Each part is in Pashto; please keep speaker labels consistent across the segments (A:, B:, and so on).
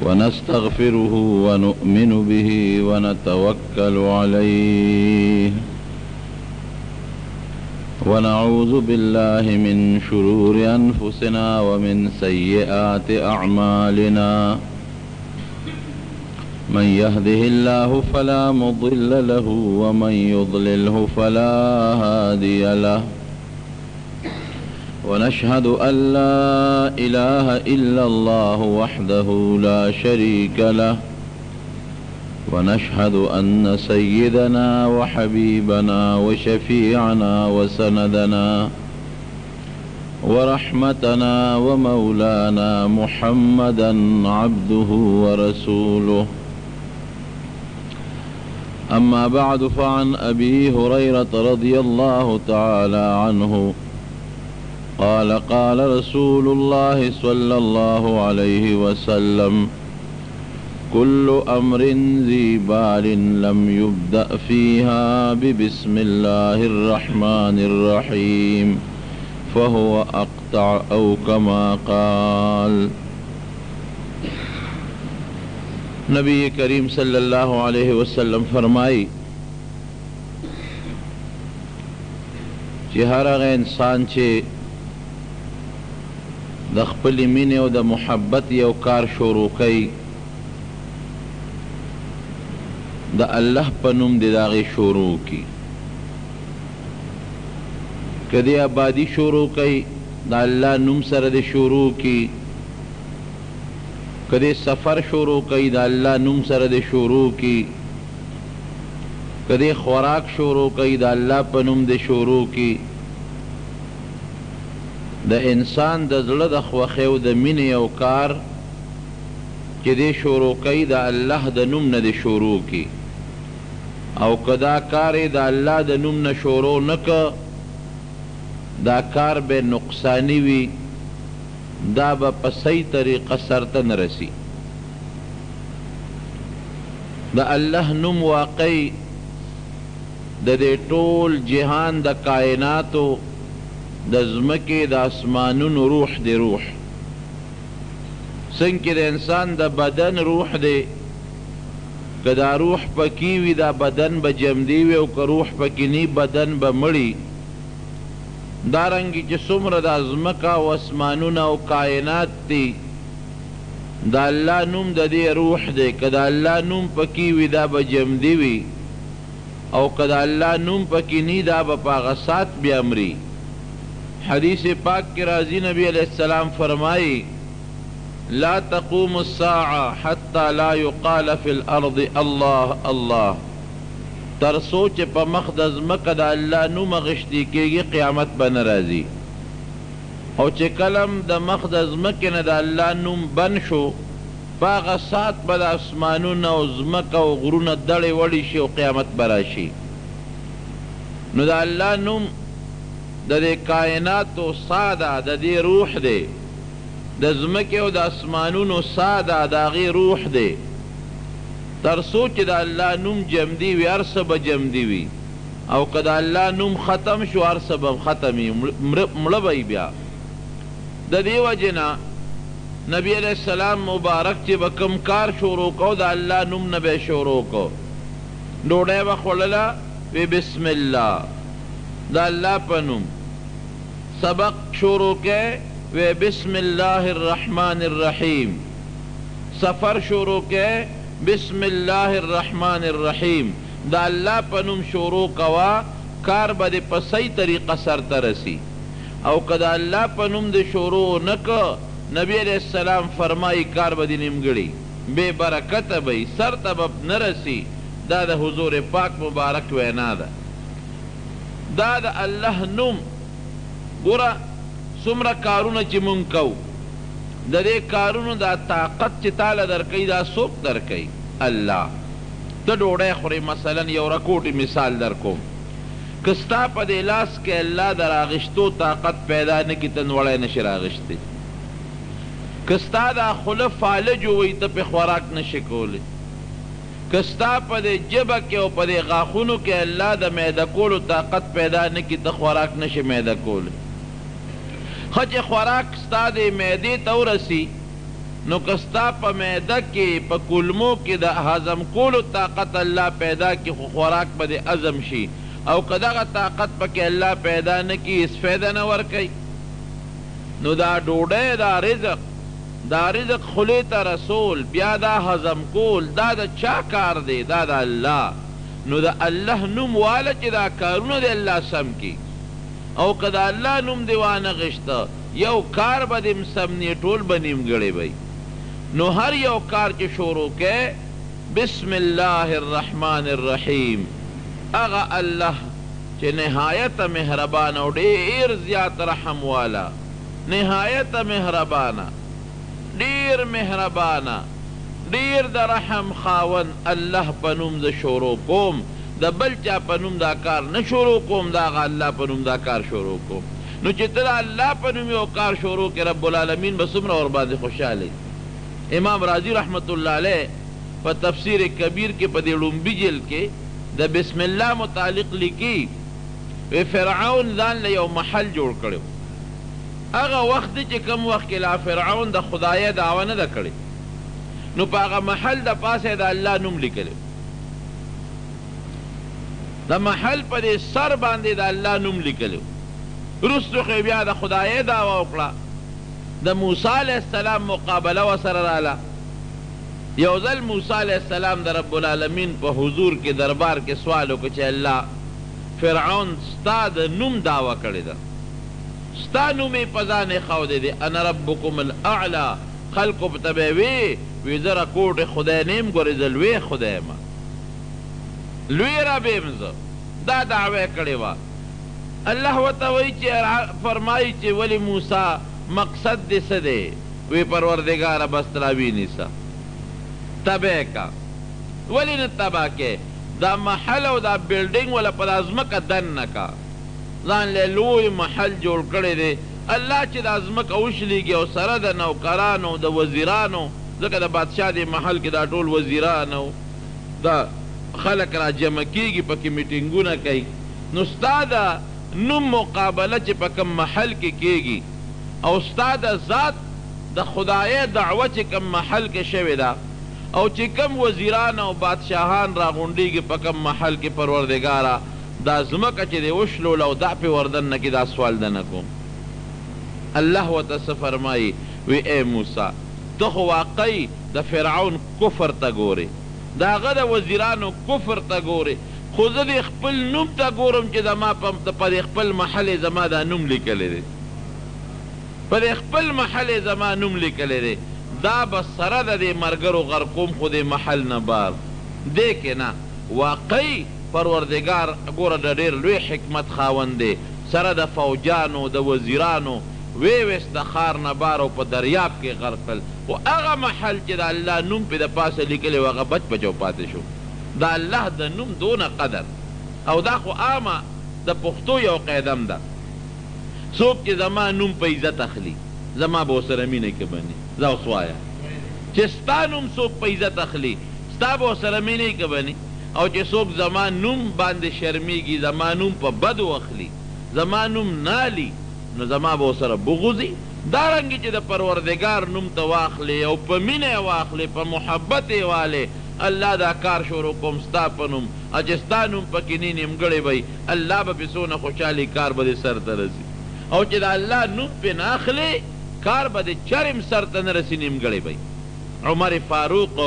A: ونستغفره ونؤمن به ونتوكل عليه ونعوذ بالله من شرور أنفسنا ومن سيئات أعمالنا من يهده الله فلا مضل له ومن يضلله فلا هادي له ونشهد أن لا إله إلا الله وحده لا شريك له ونشهد أن سيدنا وحبيبنا وشفيعنا وسندنا ورحمتنا ومولانا محمدا عبده ورسوله أما بعد فعن أبي هريرة رضي الله تعالى عنه قال قال رسول الله صلى الله عليه وسلم كل أمر ذي بال لم يبدأ فيها ببسم الله الرحمن الرحيم فهو أقطع أو كما قال. نبی کریم صلی اللہ علیہ وسلم فرمائی چې هر هغه انسان چې د خپلې مینې او د محبت یو کار شروع کوي د الله په نوم د هغې شروع کړي. که دې آبادي شروع کوي د الله نوم سره د شروع کړي، که دې سفر شروع کوي د الله نوم سره د شروع کړي، که دې خوراک شروع کوي د الله په نوم د شروع کړي. د انسان د زړه د خوښۍ او د مینې یو کار چې دې شروع کوي د الله د نوم نه د شروع کړي، او که دا کار یې د الله د نوم نه شروع نه که دا کار به نقصانی وي، دا به په صحیح طریقه سرته نه رسی. د الله نوم واقعي د دې ټول جهان د کائناتو د ځمکې د اسمانونو روح دی. روح څنګه د انسان د بدن روح دی، که دا روح پکې وي دا بدن به جمدی وي، او که روح پکې نی بدن به مړي. دارنګې چې څومره د ځمکه او اسمانونه او کائنات دي د الله نوم د دې روح دی. که د الله نوم پکې وي دا به جمدی وي، او که د الله نوم پکې نی دا به په هغه سات بیا مري. حدیث پاک کې راځي نبی علیہ السلام فرمائی لا تقوم الساعة حتى لا يقال في الارض الله الله، تر سوچ په مخ د ځمکه د الله نوم غشتي کېږي قیامت به نه راځي. او چې کلم د مخ د ځمکې نه د الله نوم بند شو، په هغه ساعت به د اسمانونه او ځمکه او غرونه دړې وړې شي او قیامت به راشي. نو د الله نوم د دې کائناتو سا ده، د دې روح دی. د ځمکې او د اسمانونو سا ده، د هغې روح دی. تر څو چې د الله نوم جمدي وي هر څه به جمدي وي، او که د الله نوم ختم شو هر څه به ختم وي، مړه به بیا. د دې وجې نه نبی علیہ السلام مبارک چې به کوم کار شروع کو د الله نوم نه به شروع کو. ډوډۍ به خوړله وی بسم الله د الله په نوم، سبق شروع کې وی بسم الله الرحمن الرحیم، سفر شروع کې بسم الله الرحمن الرحیم. د الله په نوم شروع کوا، کار به دې په صحیح طریقه سرته رسی. او که د الله په نوم د شروع نه که نبی علیہ السلام فرمائی کار به دې نیمګړي بے برکته به سرته به نه رسی. دا د حضور پاک مبارک وینا ده. دا د الله نوم ګوره څومره کارونه چې مونږ کوو، د دې کارونو دا طاقت چې تاله درکوي دا څوک درکوي؟ الله. ته ډوډۍ خورې مثلا یو رکوټې مثال در کوم، که ستا په دې لاس کې الله د راغشتو طاقت پیدا نه کړي ته نوړی نشي راغشتی. که ستا دا خوله فالج ووي ته پې خوراک نشي کولی. که ستا په دې ژبه کې او په دې غاښونو کې الله د معده کولو طاقت پیدا نه کړي ته خوراک نشي معده کولی. ښه چې خوراک ستا د معدې ته ورسي نو کستا په معده کې په کولمو کې د هضم کولو طاقت الله پیدا کی خو خوراک به د هضم شي او که دغه طاقت پکې الله پیدا نه کړي هېڅ فایده نه ورکوي نو دا ډوډۍ دا رزق خولې ته رسول بیا دا هضم کول دا د چا کار دی دا د الله نو د الله نوم واله چې دا کارونه د الله سم کی او که د الله نوم دی وانه غشته یو کار به دې سم نی ټول به نیمګړی وی نو هر یو کار چې شروع کې بسم الله الرحمن الرحیم اغا الله چې نهایت مهربان او ډیر زیات رحم والا نهایت مهربانه ډیر مهربانه ډیر د رحم خاون الله په نوم ز شروع کوم د بل چا په نوم دا کار نه شروع کوم دا هغه الله په نوم دا کار شروع کوم نو چې ته الله په نوم یو کار شروع کې رب العالمین به څومره ورباندې خوشحاله امام راضی رحمت الله علیه په تفسیر کبیر کې په دې لومبي جلد کې د بسم الله متعلق لیکي وی فرعون ځان له یو محل جوړ کړو هغه وخت چې کوم وخت کې لا فرعون د خدای دعوه نه ده کړې نو په هغه محل د پاسه د الله نوم لیکلی د محل په دې سر باندې د الله نوم لیکلی وروستو خو بیا د خدای دعوه وکړه د موسی علیه السلام مقابله ورسره راله یو ځل موسی علیه السلام د رب العالمین په حضور کې دربار کې سوال وکړه چې الله فرعون ستا د نوم دعوه کړې ده ستا نوم یې په ځان ایښودی دی انا ربکم الاعلی خلقو په ته به وی زه راکوټې خدای نه یم ګورې زه لوی خدای یم لوی رب یم زه دا دعوه یې کړې وه الله ورته وایي چې فرمایي چې ولې موسی مقصد دې څه دی وی پروردګاره بس تراوی نیسه تبه کا ولې نه تباه کې دا محل او دا بلډینګ ولا په دا ځمکه دننه کا ځان له لوی محل جوړ کړی دی الله چې دا ځمکه وشلیږي او سره د نوکرانو د وزیرانو ځکه د بادشاه دې محل کې دا ټول وزیران او دا خلک را جمع کېږي پکې میټینګونه کوي نو ستا د نوم مقابله چې په کوم محل کې کېږي او ستا د ذات د خدای دعوه چې کوم محل کې شوې ده او چې کم وزیران او بادشاهان راغونډېږي په کم محل کې پروردګاره دا ځمکه چې دی وشلول او دا پې وردن نه کې دا سوال دنه کوم الله ورته څه فرمایي وی ای موسی ته خو واقعي د فرعون کفر ته ګورې د هغه د وزیرانو کفر ته ګورې خو زه د خپل نوم ته ګورم چې زما په دې خپل محل زما دا نوم لیکلی دی په دې خپل محل زما نوم لیکلی دی دا به سره د دې مرګرو غرقوم خو دې محل نه بار دی که نه واقعي پروردګار ګوره د ډېر لوی حکمت خاوند دی سره د فوجانو د وزیرانو ویویست د ښار نه بار او په دریاب کې غرق کړل خو هغه محل چې د الله نوم پې د پاسه لیکلی و هغه بچ بچ او پاتې شو د الله د نوم دونه قدر او دا خو عامه د پښتو یو قیدم ده څوک چې زما نوم په عزت اخلي زما به ورسره مینه کې بني زه اوس وایم چې ستا نوم څوک په عزت اخلي ستا به ورسره مینې کې بني او چې څوک زما نوم باندې شرمیږي زما نوم په بدو اخلي زما نوم نالي نو زما به ورسره بغوځي دارنګې چې د پروردګار نوم ته واخلې او په مینه یې واخلې په محبت یې والې الله دا کار شروع کوم ستا په نوم او چې ستا نوم پکې نی نیمګړی وی الله به پې څونه خوشحالي کار به دې سر ته رسي او چې د الله نوم پې نه اخلې کار به د چرم سر ته نه رسي نیمګړی وی عمر فاروق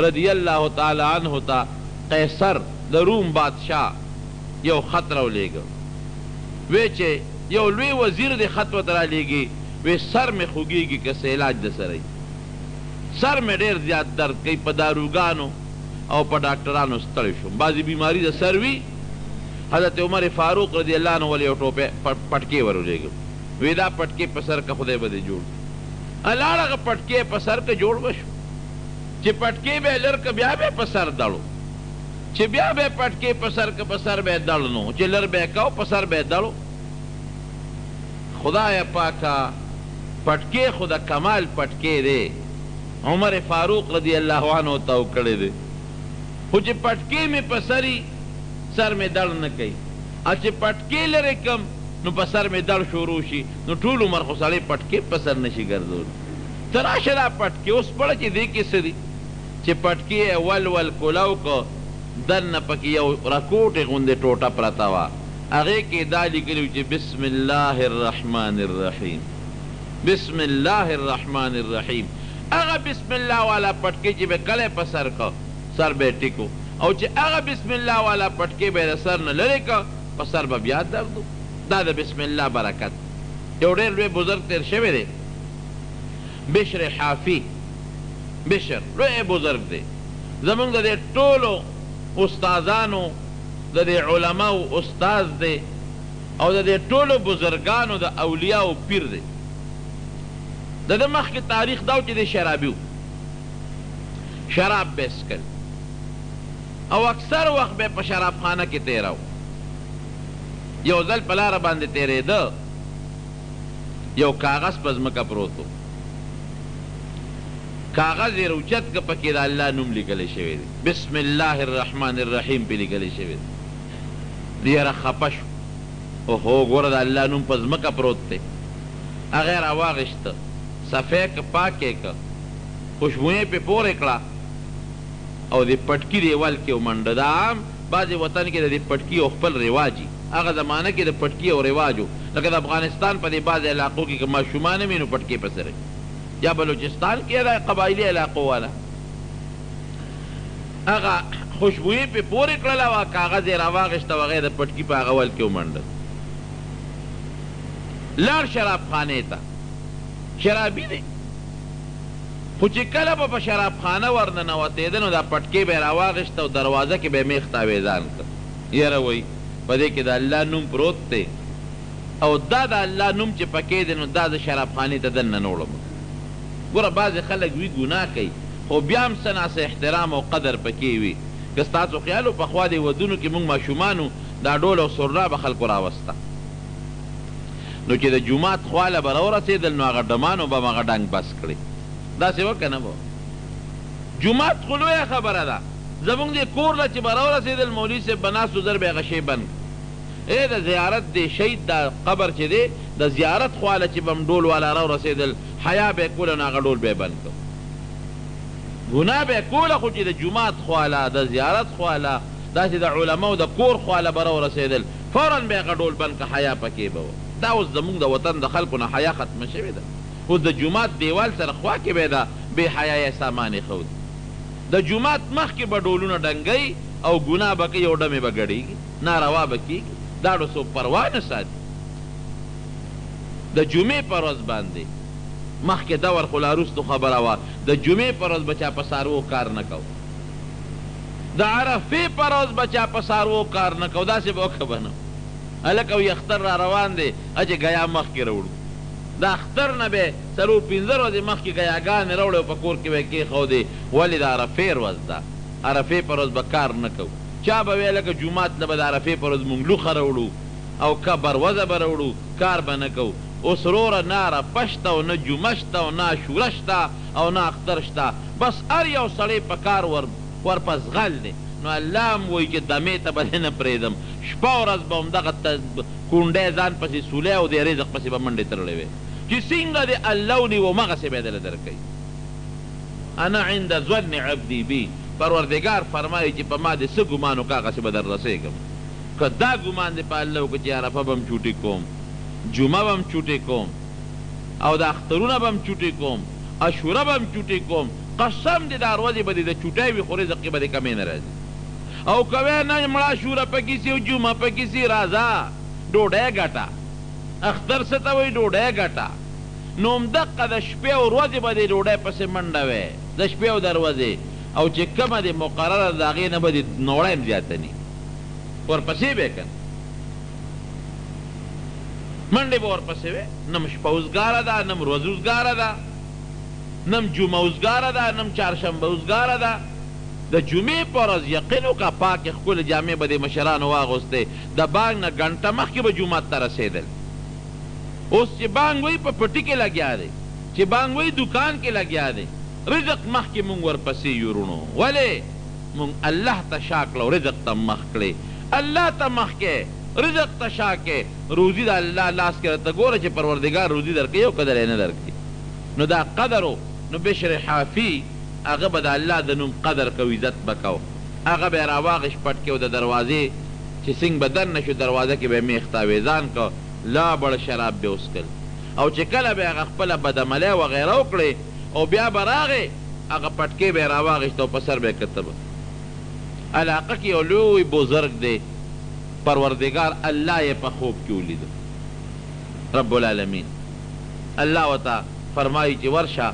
A: رضی الله تعالی عنه ته قیصر د روم بادشاه یو خط راولیږه وی چې یو لوی وزیر د خط ورته رالیږي وی سر مې خوږېږي که څه علاج د سره سر مې ډېر زیات درد کوي په داروګانو او په ډاکټرانو ستړی شوم بعضې بیماري د سر وي حضرت عمر فاروق رضی الله عنه ولې یو ټوپې پټکې ورولېږم وی دا پټکې په سر که خدای به دې جوړ الاړ هغه پټکې په سر که جوړ به شو چې پټکې به یې لر که بیا به یې په سر دړو چې بیا به یې پټکې په سر که په سر به یې دړ نو چې لر به یې کو په سر به یې دړو خدای پاکه پټکې خو د کمال پټکې دی عمر فاروق رضی الله عنه ته وکړی دی خو چې پټکې مې په سري سر مې دړ نه کوي او چې پټکې لرې کم نو په سر مې دړ شروع شي نو ټول عمر خو سړی پټکې په سر نشي ګرځول ته راشه دا پټکي اوس پړه چې دې کې څه دي چې پټکي یې ول کولاو که دننه پکې یو رکوټې غوندې ټوټه پرته وه هغې کې دا لیکلي چې بسم الله الرحمن الرحیم بسم الله الرحمن الرحیم هغه بسم الله والا پټکي چې به کلی په سر که سر به یې ټیکو او چې هغه بسم الله والا پټکي به یې د سر نه لرې که په سر به بیا درد دا د بسم الله برکت یو ډېر لوی بزرګ تېر شوی دی بشر حافي بشر لوی بزرګ دی زمونږ د دې ټولو استادانو د دې علماو استاذ دی او د دې ټولو بزرګانو د اولیاو پیر دی د ده مخکې تاریخ دا و چې دی شرابي و شراب به څکل او اکثر وخت به په شرابخانه کې تېره و یو ځل په لاره باندې تېرېده یو کاغذ په ځمکه پروت و کاغذ یې روچت که پکې د الله نوم لیکلی شوی دی بسم الله الرحمن الرحیم پې لیکلی شوی دی یاره خفه شو اوهو ګوره د الله نوم په ځمکه پروت دی هغه یې راواغېسته صفحې که پاکې که خوشبویې پې پورې کړه او د پټکي دیوال کې ومنډه دا عام بعضې وطن کې د دې پټکي او خپل رواجي هغه زمانه کې د پټکي او رواج و لکه د افغانستان په دې بعضې علاقو کې که ماشومان هم وي نو پټکي پسې رهي یا بلوچستان کې دا قبایلي علاقو والا هغه خوشبویې پې پورې کړله وه کاغذ یې راواغېسته و هغه یې د پټکي په هغه ول کې ومنډه لاړ شرابخانې ته شرابي دی خو چې کله به په شرابخانه ورننوتېده نو دا پټکې به یې راواغېسته او دروازه کې به یې میخ تاویزان کړ یاره وایي په دې کې د الله نوم پروت دی او دا د الله نوم چې پکې دی نو دا د شرابخانې ته دننه نه وړم ګوره بعضې خلک وي ګناه کوي خو بیا هم څه ناسه احترام او قدر پکې وي که ستاسو خیال و پخوا دې ودونو کې موږ ماشومانو دا ډول او سرنا به خلکو راوسته نو چې د جومات خواله به راورسېدل نو هغه ډمانو به هم هغه ډنګ بس کړي داسې وکه نه به جومات خو لویه خبره ده زمونږ دې کور له چې به راورسېدل مولوي صاحب به ناست و زر به یې هغه شی بند ای د زیارت دی شهید دا قبر چې دی د زیارت خواله چې به هم ډول والا راورسېدل حیا به یې کوله نو هغه ډول به یې بند کړ ګناه به یې کوله خو چې د جومات خواله د زیارت خواله داسې د علماو د کور خواله به راورسېدل فورا به یې هغه ډول بند کړ حیا پکې به و دا اوس زمونږ د وطن د خلکو نه حیا ختمه شوې ده اوس د جومات دیوال سره خوا کې به ده بې حیایه سامان ایښود د جومات مخکې به ډولونه ډنګوي او ګناه به کوي او ډمې به ګډېږي ناروا به کېږي دا ډو څوک پروا نه ساتي د جمعې په ورځ باندې مخکې دور خو لا وروستو خبره وه د جمعې په ورځ به چا په څاروو کار نه کو د عرفې په ورځ به چا په څاروو کار نه کو داسې به وکه به نه هلک او اختر را روان دی چې ګیا مخکې راوړو د اختر نه به څلور پنځه ورځې مخکې ګیاګانې راوړې او په کور کې به یې کېښودې ولې د عرفې ورځ ده عرفې په ورځ به کار نه کوو چا به وی لکه جومات نه به د عرفې په ورځ مونږ لوښه راوړو او که بروزه به راوړو کار به نه کوو اوس روره نه عرفه شته او نه جمعه شته او نه عاشوره شته او نه اختر شته بس هر یو سړی په کار ورپسغل دی نو الله هم وایي چې دمې ته به نه پرېږدم شپه ورځ به همدغه کونډی ځان پسې سولی او د رزق پسې به منډې تړلی وی چې څنګه د الله ونیو همغسې به یې دله درکوي انا عند ظن عبدي بي پروردګار فرمایي چې په ما دې څه ګمان وکړه هغسې به در رسېږم که دا ګمان دې په الله وکړه چې عرفه به هم چوټې کوم جمعه به هم چوټې کوم او د اخترونه به هم چوټې کوم عاشوره به هم چوټې کوم قسم دې دا ورځې به دې د چوټۍ وي خو رزق کې به دې کمې نه راځي او که وی نه مړه عاشوره پکې سي او جمعه پکې سي راځه ډوډۍ ګټه اختر څه ته وایي ډوډۍ ګټه نو همدقه د شپې او ورځې به دې ډوډۍ پسې منډه وی د شپې او د ورځې او چې کومه دې مقرره د هغې نه به دې نوړی هم زیاته ني ورپسې به یې که منډې به ورپسې وې نم شپه اوزګاره ده نم ورځ اوزګاره ده نم جمعه اوزګاره ده نم چهارشنبه اوزګاره ده د جمعې په ورځ یقین وکړه پاکې ښکلې جامې به دې مشرانو واغوستې د بانګ نه ګنټه مخکې به جومات ته رسېدل اوس چې بانګ وایي په پټي کې لګیا دی چې بانګ وایي دکان کې لګیا دی رزق مخکې مونږ ورپسې یو وروڼو ولې مونږ الله ته شا کړه او رزق ته مخ کړې الله ته مخ کې رزق ته شا کې روزي د الله لاس کې راته ګوره چې پروردګار روزي درکوي او که دلی نه درکوي نو دا قدر نو بشر حافي هغه به د الله د نوم قدر کو عزت به کو هغه به یې راواغش پټکې او د دروازې چې څنګ به دننه شو دروازه کې به یې میخ تاویزان کو لا بړ شراب به وڅکل او چې کله به هغه خپله بدعملۍ وغیره وکړې او بیا به راغې هغه پټکې به یې راواغېست او په سر به یې کته به علاقه کې یو لوی بزرګ دی پروردگار الله یې په خوب کې ولیده رب العالمین الله ورته فرمایي چې ورشه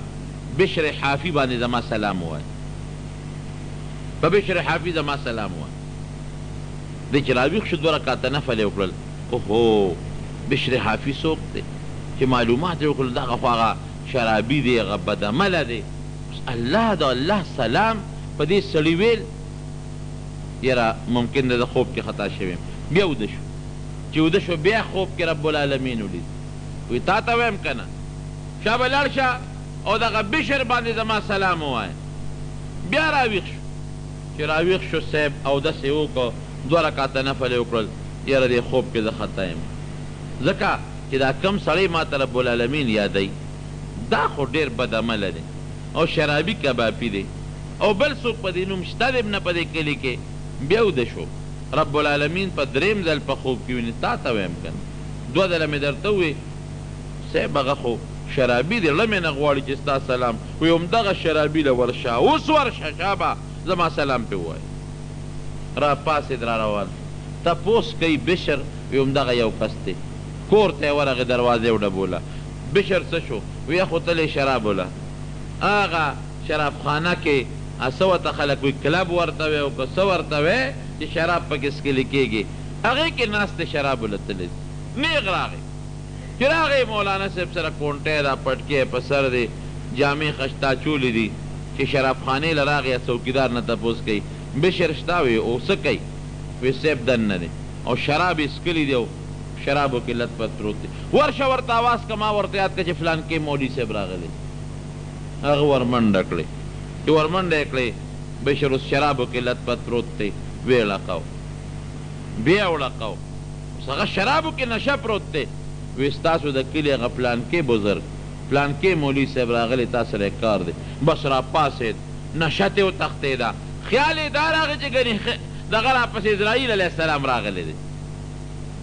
A: بشر حافي باندې زما سلام ووایه په بشر حافي زما سلام ووایه دی چې راویښ شو 2 رکعته نفل یې وکړل اوهو بشر حافي څوک دی چې معلومات یې وکړل دغه خو هغه شرابي دی هغه بدعمله دی الله د الله سلام په دې سړي ویل یاره ممکن ده د خوب کې خطا شوی بیا وده شو چې وده شو بیا خوب کې رب العالمین ولید وی تا ته ویم که نه شا به لاړ شه او دغه بشر باندې زما سلام ووایه بیا راویښ شو چې راویښ شو صاحب اودس یې وکړو 2 رکعته نفل یې وکړل یاره دې خوب کې زه خطا یم ځکه چې دا کم سړی ما ته رب العالمین یادوي دا خو ډېر بد عمله دی او شرابي کبابي دی او بل څوک په دې نوم شته دی نه په دې کلي کې بیا وده شو رب العالمین په 3م ځل په خوب کې ویني تا ته ویم که نه 2 ځله مې درته ووی صاحب هغه خو شرابي دی له مې نه غواړي چې ستا سلام وی همدغه شرابي له ورشه اوس ورشه شابه زما سلام پې ووایه را پاسېد را روان تپوس کوي بشر وی همدغه یو کس دی کور ته یې ورغې دروازې وډبوله بشر څه شو وی خو تلې شراب وله هغه شرابخانه کې څه ورته خلک وي کلب ورته وی او که څه ورته وی چې شراب پکې څکلې کېږي هغې کې ناست شراب وله تللی نیغ راغی چې راغی مولانا صاحب سره کونټی دا پټکې په سر دی جامې خشتا چولې دي چې شرابخانې له راغی څوکیدار نه تپوس کوي بشر شته وی او څه کوي وی صاحب دننه دی او شراب یې څکلي دی او شرابو کې لت پت پروت دی ورشه ورته آواز که ما ورته یاد که چې فلان کې مولي صاحب راغلی هغه ورمنډه کړې چې ورمنډه یې کړې بشر اوس شرابو کې لت پت پروت دی ویې ړقو بیا وړقو اوس هغه شرابو کې نشه پروت دی وی ستاسو د کلي هغه پلانکې بزرګ پلانکې مولي صاحب راغلی تا سره یې کار دی بس را پاسېد نشه تې وتښتېده خیال یې دا راغی چې ګنې دغه راپسې اسرائیل علیه السلام راغلی دی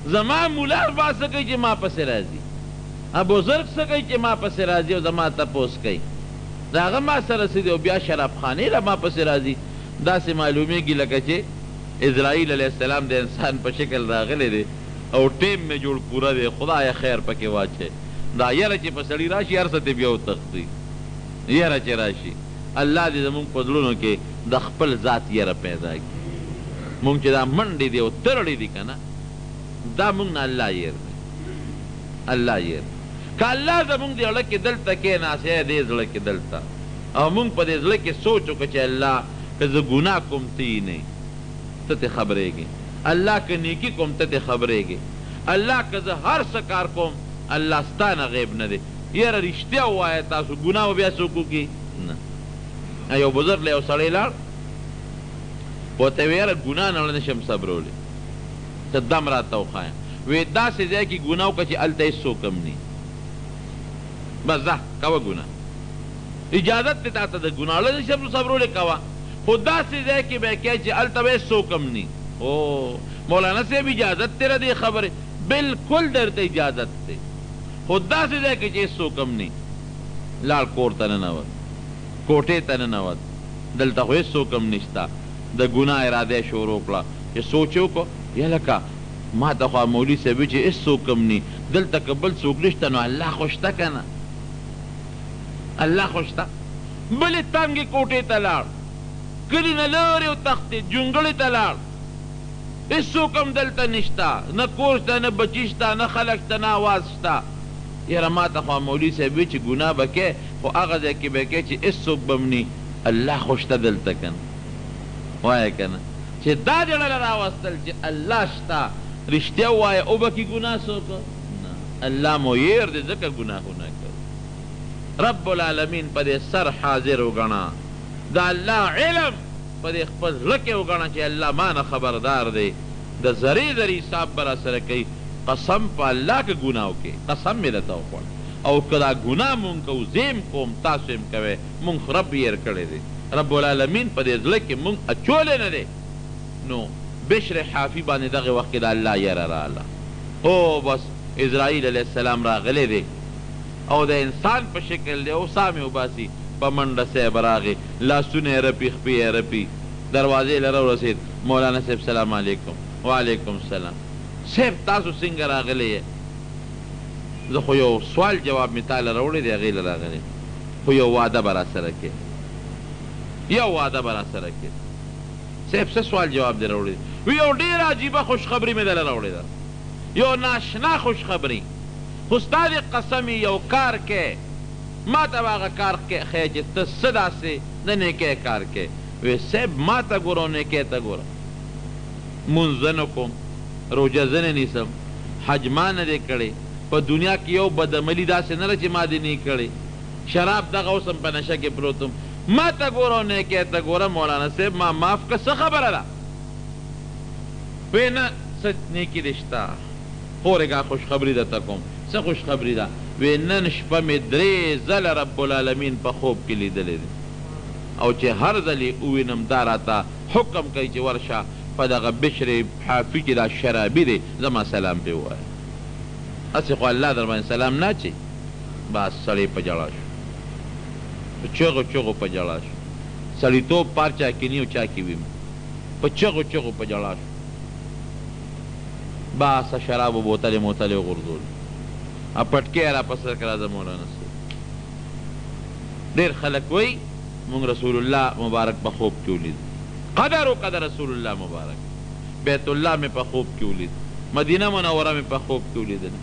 A: زما مولا با څه کوي چې ما پسې راځي بزرګ څه کوي چې ما پسې راځي او زما تپوس کوي د هغه ما سره څه دی او بیا شرابخانې له ما پسې راځي داسې معلومیږي لکه چې اسرائیل علیه السلام د انسان په شکل راغلی دی او ټیم مې جوړ پوره دی خدای خیر پکې واچوي دا یره چې په سړي راشي هر څه ته بیا وتښتي یره چې راشي الله دې زمونږ په زړونو کې د خپل ذات یره پیدا کړي مونږ چې دا منډې دي او ترړې دي که نه دا مونږ نه الله ير الله ير که الله زمونږ د زړه کې دلته کېناستی دې زړه کې دلته او مونږ په دې زړه کې سوچ وکړو چې الله که زه ګناه کوم ته یې نه ته ترې خبرېږې الله که نیکي کوم ته ترې خبرېږې الله که زه هر څه کار کوم الله ستا نه غیب نه دی یاره رښتیا ووایه تاسو ګناه به بیا څوک وکړي نه یو بزرګ له یو سړی لاړ ورته ویې یاره ګناه نه نشم صبرولی ته دم راته وښایه وی داسې ځای کې ګناه وکړه چې هلته هېڅوک هم نه بس ځه کوه ګناه اجازت دی تا ته د ګناه نه نشم صبرولی کوه خو داسې ځای کې به یې کوې چې هلته به هېڅوک هم نه او مولانا صاحب اجازت تیره دې خبرې بالکل درته اجازت دی خو داسې ځای کې چې هېڅوک هم نه لاړ کور ته ننوت کوټې ته ننوت دلته خو هېڅوک هم نشته د ګناه اراده یې شروع کړه چې سوچ یې وکړو یا لکه ما ته خو مولي صاحب وي چې هېڅوک هم نه دلته که بل څوک نشته نو الله خو شته که نه الله خو شته بلې تنګې کوټې ته لاړ کلي نه لرې وتښتېد جونګړې ته لاړ هېڅوک هم دلته نشته نه کور شته نه بچي شته نه خلک شته نه اواز شته یاره ما ته خو مولي صاحب وي چې ګناه به کوې خو هغه ځای کې به کوې چې هېڅوک به هم نه الله خو شته دلته که نه وایه که نه چې دا دې ډله راوستل چې الله شته رښتیا ووایه او به کې ګناه څوک نه الله مو یېر دی ځکه ګناهونه کوي رب العالمین په دې سر حاضر وګڼه د الله علم په دې خپل زړه کې وګڼه چې الله ما نه خبردار دی د ذرې ذرې حساب به راسره کوي قسم په الله که ګناه وکړې قسم مې درته وخوړ او کدا ګناه مونږ کوو زیم کوم تاسو هم کوئ مونږ رب هېر کړی دی رب العالمین په دې زړه کې مونږ اچولی نه دی نو بشر حافي باندې دغه وخت کې د الله یره راغله او بس اسرائیل علیه السلام راغلی دی او د انسان په شکل دی او سام یې وباسي په منډه صاحب راغی لاسونه یې رپي خپې یې رپي دروازې له راورسېد مولانا صاحب سلام علیکم وعلیکم السلام صاحب تاسو څنګه راغلی یې زه خو یو سوال جواب مې تاله راوړی دی هغې له راغلی خو یو واده به راسره کې یو واده به راسره کې صاحب څه سوال جواب دی راوړی وی یو ډېره عجیبه خوشخبري مې دله راوړې ده یو ناشنا خوشخبري خو ستا د قسم یو کار کې ما ته به هغه کار ښیه چې ته څه داسې د نیکۍ کار کې وی صاحب ما ته ګوره او نیکۍ ته ګوره مونځ زه نه کوم روژه زه نه نیسم حج ما نه دی کړی په دنیا کې یو بدعملي داسې نه ده چې ما دې نه کړی شراب دغه اوس هم په نشه کې پروت م ما ته ګوره او نیکۍ ته ګوره مولانا صاحب ما معاف که څه خبره ده وی نه څه نیکي دې شته خورېږه خوشخبري درته کوم څه خوشخبري ده وی نن شپه مې 3 ځله رب العالمین په خوب کې لیدلی دی او چې هر ځل یې ووینم دا راته حکم کوي چې ورشه په دغه بشر حافي کې دا شرابي دی زما سلام پرې ووایه هسې خو الله در باندې سلام نه اچي بس سړی په ژړا شو په چغو چغو په ژړا شو سړیتوب پار چا کې نی او چا کې ویم په چغو چغو په ژړا شو باسه شرابو بوتلې موتلې وغورځول پټکې را په سر کې راځه مولانا صاحب ډېر خلک وایي مونږ رسول الله مبارک په خوب کې ولید قدر وقدر رسول الله مبارک بیت الله مې په خوب کې ولید مدینه منوره مې په خوب کې ولیدل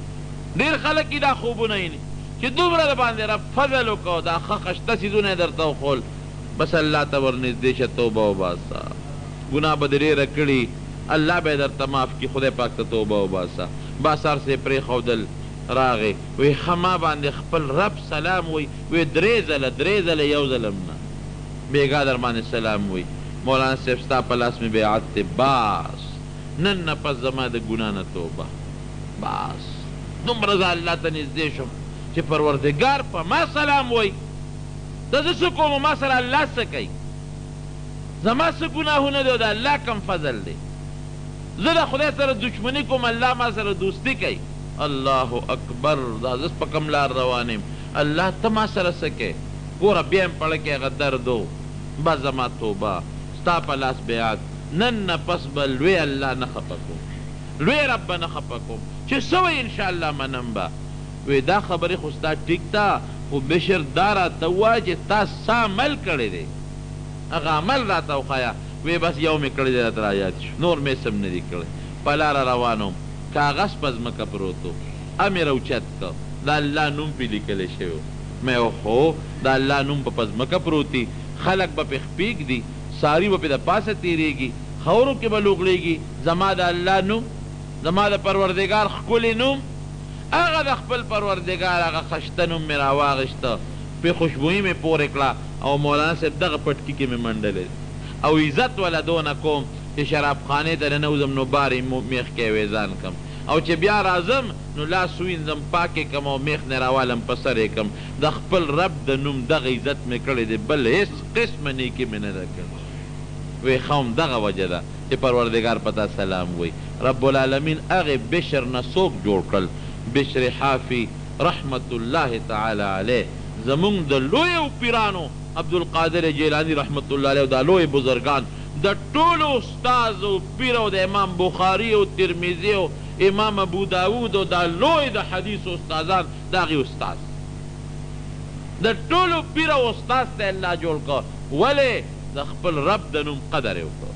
A: ډېر خلک یې دا خوبونه ویني چې دومره د باندې رب فضل وکړو دا ښه خشته څیزونه یې درته وښول بس الله ته ورنږدې شه توبه وباسه ګناه به دې ډېره کړي الله به یې درته معاف کړي خدای پاک ته توبه وباسه بس هر څه یې پرېښودل راغې وی ښه ما باندې خپل رب سلام وی 3 ځله یو ځله نه بېګا در باندې سلام وی مولانا صاحب ستا په لاس مې بیعت دی بس نن نه پس زما د ګناه نه توبه بس دومره زه الله ته نږدې شم چې پروردګار په ما سلام وی ته زه څه کوم ما سره الله څه کوي زما څه ګناهونه دی او د الله کم فضل دی زه د خدای سره دشمني کوم الله ما سره دوستي کوي الله اکبر دا زه په کوم لار روان یم الله ته ما سره څه کوې ګوره بیا یم پړه کې هغه درد و بس زما توبه ستا په لاس بیعت نن نه پس به لوی الله نه خفه کوم لوی رب به نه خفه کوم چې څه وایي انشاءالله منم به وی دا خبرې خو ستا ټیک ده خو بشر دا راته ووایه چې تا څه عمل کړی دی هغه عمل راته وښایه وی بس یو مې کړی دی راته رایاد شو نور مې څه نه دي کړی په لاره روان وم کاغذ په ځمکه پروت و مې راوچت کړ د الله نوم پې لیکلی شوی و مې هو د الله نوم په ځمکه پروت دی خلک به پې خپېږدي ساری به پې د پاسه تېرېږي خاورو کې به لوغړېږي زما د الله نوم زما د پروردګار ښکلی نوم هغه د خپل پروردګار هغه خشته نوم مې راواغېسته پې خوشبویي مې پورې کړه او مولانا صاحب دغه پټکي کې مې منډلې او عزت وله دونه کوم چې شراب خانې ته ننوځم نو بارې میخ کې ویزان کم او چې بیا راځم نو لاس وینځم پاکې کم او میخ نه راوالم په سر یې کم د خپل رب د نوم دغه عزت مې کړی دی بل هېڅ قسمه نیکي مې نه ده کړې وی ښه دغه وجه ده چې پروردګار په تا سلام وی رب العالمین هغې بشر نه څوک جوړ کړل بشر حافي رحمت الله تعالی علیه زمونږ د لویو پیرانو عبدالقادر جیلانی رحمت الله علیه او دا لوی بزرگان د ټولو استاز او پیر او د امام بخاري او ترمذي او امام ابو داود او دا لوی د حدیث استادان د هغې استاز د ټولو پیر او استاز ته الله جوړ کړ ولې د خپل رب د نوم قدر یې وکړ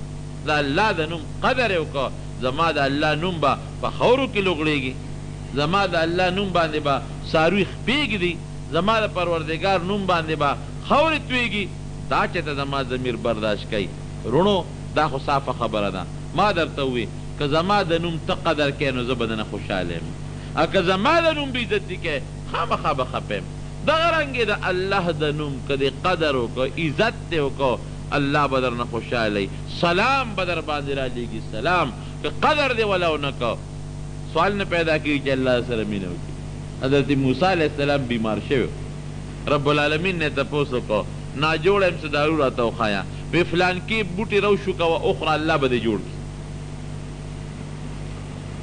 A: د الله د نوم قدر یې وکړ زما د الله نوم به په خاورو کې لوغړېږي زما د الله نوم باندې به څاروي خپېږدي زما د پروردګار نوم باندې به خاورې تویږي دا چې ته زما ضمیر برداشت کوي رونو دا خو صافه خبره ده ما درته ووي که زما د نوم ته قدر کوې نو زه به دنه خوشحاله یم او که زما د نوم بېعزتي کوې خامخا به خفه یم دغه رنګې د الله د نوم که دې قدر وکړو عزت دې وکړو الله به درنه خوشحاله سلام به در باندې رالیږي سلام که قدر دې ولا ونه کړو سوال نه پیدا کېږي چې الله سره مینه وکړي حضرت موسی علیہ السلام بیمار شوی رب العالمین نے تپوس وکړو ناجوړ یم څه دارو راته وښایه وی فلانکي بوټي روشو کوه اخره الله به دې جوړ کړي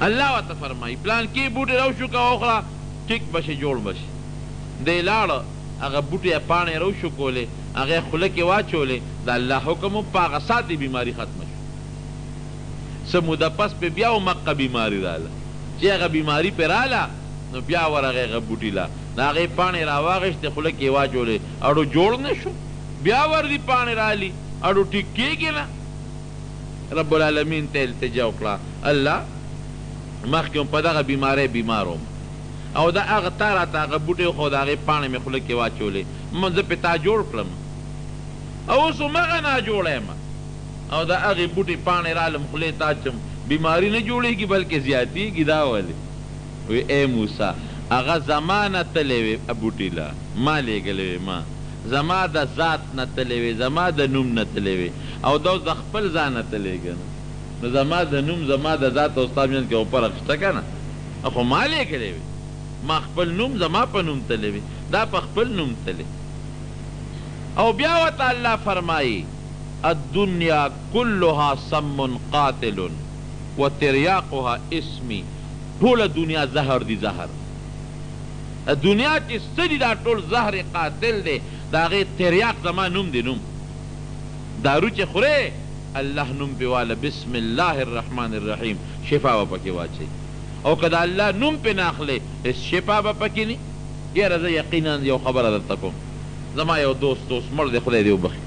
A: الله ورته فرمایي فلانکي بوټي روشو کوه اخره ټیک بشي جوړ بشي دی لاړه هغه بوټي یې پاڼې روشو کولې هغه یې خوله کې واچولې د الله حکم و په هغه ساعت یې بیماري ختمه شو څه موده پس پې بیا مقه بیماري راله چې هغه بیماري پې راله نو بیا ورغی هغه بوټي لا د هغې پاڼې راواغېستې خوله کې یې واچولې اړو جوړ نه شو بیا ورځي پاڼې رالي اړو ټیک کېږي نه رب العالمین ته التجا وکړه الله مخکې په دغه بیمارۍ بیمار وم او دا هغه تا راته هغه بوټی وښود هغې پاڼې مې خوله کې واچولې زه پې تا جوړ کړم او اوس همغه ناجوړه یم او د هغې بوټي پاڼې رالم خولې ته اچم بیماري نه جوړېږي بلکې زیاتېږي دا ولې وی ای موسی هغه زما نه تللی وې بوټي له ما لېږلی وې ما زما د ذات نه تللی وې زما د نوم نه تللی وې او دا اوس د خپل ځان نه تللی که نه نو زما د نوم زما د ذات او ستا منځ کې خو فرق شته که نه خو ما لېږلی وې ما خپل نوم زما په نوم تللی وې دا په خپل نوم تللی او بیا ورته الله فرمایي الدنیا كلها سم قاتل وتریاقها اسمی ټوله دنیا زهر دی زهر دنیا چې څه دي دا ټول زهر قاتل دی د هغې تریاق زما نوم دی نوم دارو چې خورې الله نوم پې واله بسم الله الرحمن الرحیم شفا به پکې واچوي او که د الله نوم پې نه اخلې هېڅ شفا به پکې نه یاره زه یقینا یو خبره درته کوم زما یو دوست مړ دی خدای دې وبخي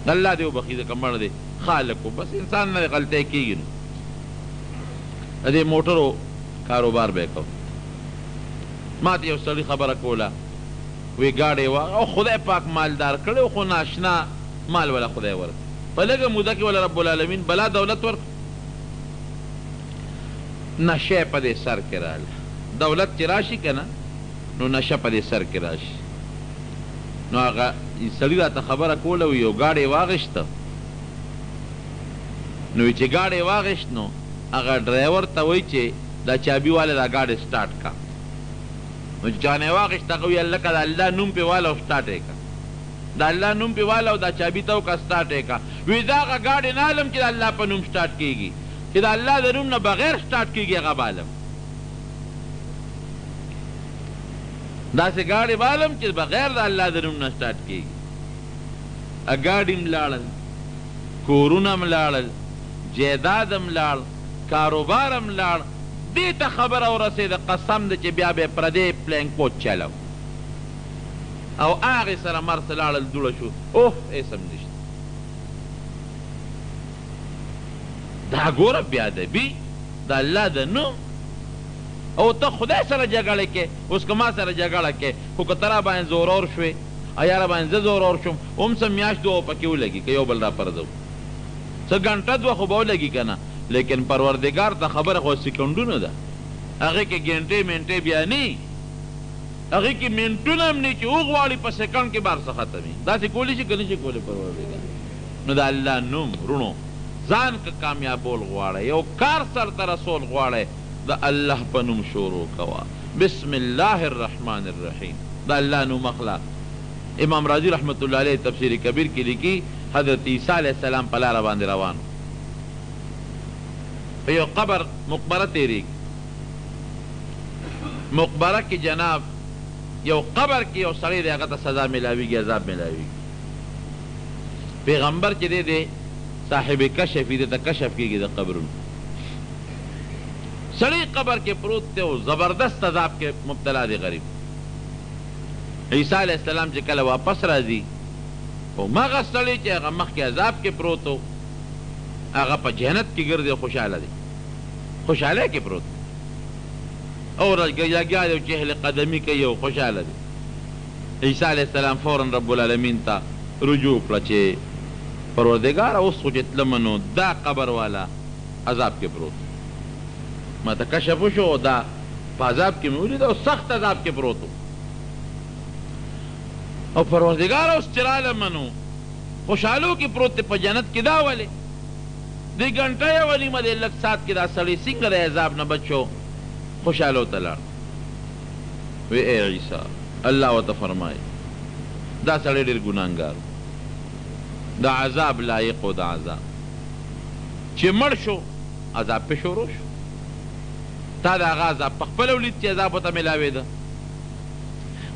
A: الله دې وبخي ځکه مړ دی خالق و بس انسان نه غلطی کېږي نو د دې موټرو کاروبار به یې کوم ما ته یو سړي خبره کوله وی ګاډی او خدای پاک مالدار کړی خو ناشنا مال ولا خدای ورک په لږه موده کې ولا رب العالمین بلا دولت ورک نشه په دې سر کې راله دولت چې راشي که نه نو نشه په دې سر کې راشي نو هغه سړي راته خبره کوله وی یو ګاډی واغېسته نو چې ګاډی واغېست نو هغه ډرایور ته وایي چې دا چابي والا دا ګاډی سټارټ کا نو چې چانې واغېست هغه ویل لکه د الله نوم پې واله او سټارټ یې کا د الله نوم پې واله او دا چابي ته وکړه سټارټ یې کا وی دا هغه ګاډی نه علم چې د الله په نوم سټارټ کېږي چې د الله د نوم نه بغیر سټارټ کېږي هغه به علم داسې ګاډی به علم چې بغیر د الله د نوم نه سټارټ کېږي ګاډي م لاړل کورونه م لاړل جیداد م لاړ کاروبار م لاړ دې ته خبره ورسېده قسم ده چې بیا به یې پردی پلین کوچ چلو او هغې سره مرسه لاړل دوړه شو اوف اسم نشته دا ګوره بیادبي د الله د نوم او ته خدای سره جګړه کې اوس که ما سره جګړه کې خو که ته را باندې زورور شوې یا را باندې زه زورور شوم هم څه میاشت دوه پکې ولګي که یو بل را پرځو څه ګنټه دوه خو به ولګي که نه لیکن پروردګار ته خبره خو سکندونه ده هغې کې ګنټې منټې بیا نه هغې کې منټونه هم نه چې وغواړي په سکند کې بار څه ختمي داسې کولی شي که نه شي کولی پروردګار نو د الله نوم رونو ځان که کامیابول غواړئ یو کار سرته رسول غواړئ د الله په نوم شروع کوه بسم الله الرحمن الرحیم د الله نوم اخله امام راضي رحمت الله علیه تفسیر کبیر کې لیکي حضرت عیسی علیه السلام په لاره باندې روان په یو قبر مقبره تېرېږي مقبره کې جناب یو قبر کې یو سړی دی هغه ته سزا میلاویږي عذاب میلاویږي پیغمبر چې دی دی صاحب کشف دی ته کشف کېږي د قبرونو سړی قبر کې پروت دی او زبردست عذاب کې مبتلا دی غریب عیسی علیه السلام چې کله واپس راځي او مغه سړی چې هغه مخکې عذاب کې پروت و هغه په جنت کې ګرځي خوشحاله دی خوشحاله کې پروت او لګیا دی چهل قدمي کوي او خوشحاله دی عیسی علیه السلام فورا رب العالمین ته رجوع کړه چې پروردګار اوس خو چې تلمه نو دا قبر والا عذاب کې پروت ما ته کشف وشو دا په عذاب کې مې ولید او سخت عذاب کې پروت او پروردګار اوس چې راله منو خوشحالو کې پروت دی په جنت کې دا ولې دې ګنټه یوه نیمه دې لږ ساعت کې دا سړی څنګه د عذاب نه بچ شو خوشحالو ته لاړ وی اے عیسی الله ورته فرمایي دا سړی ډېر ګناهګار د عذاب لایق و د عذاب چې مړ شو عذاب پې شروع شو تا د هغه عذاب پخپله ولید چې عذاب ورته میلاوېده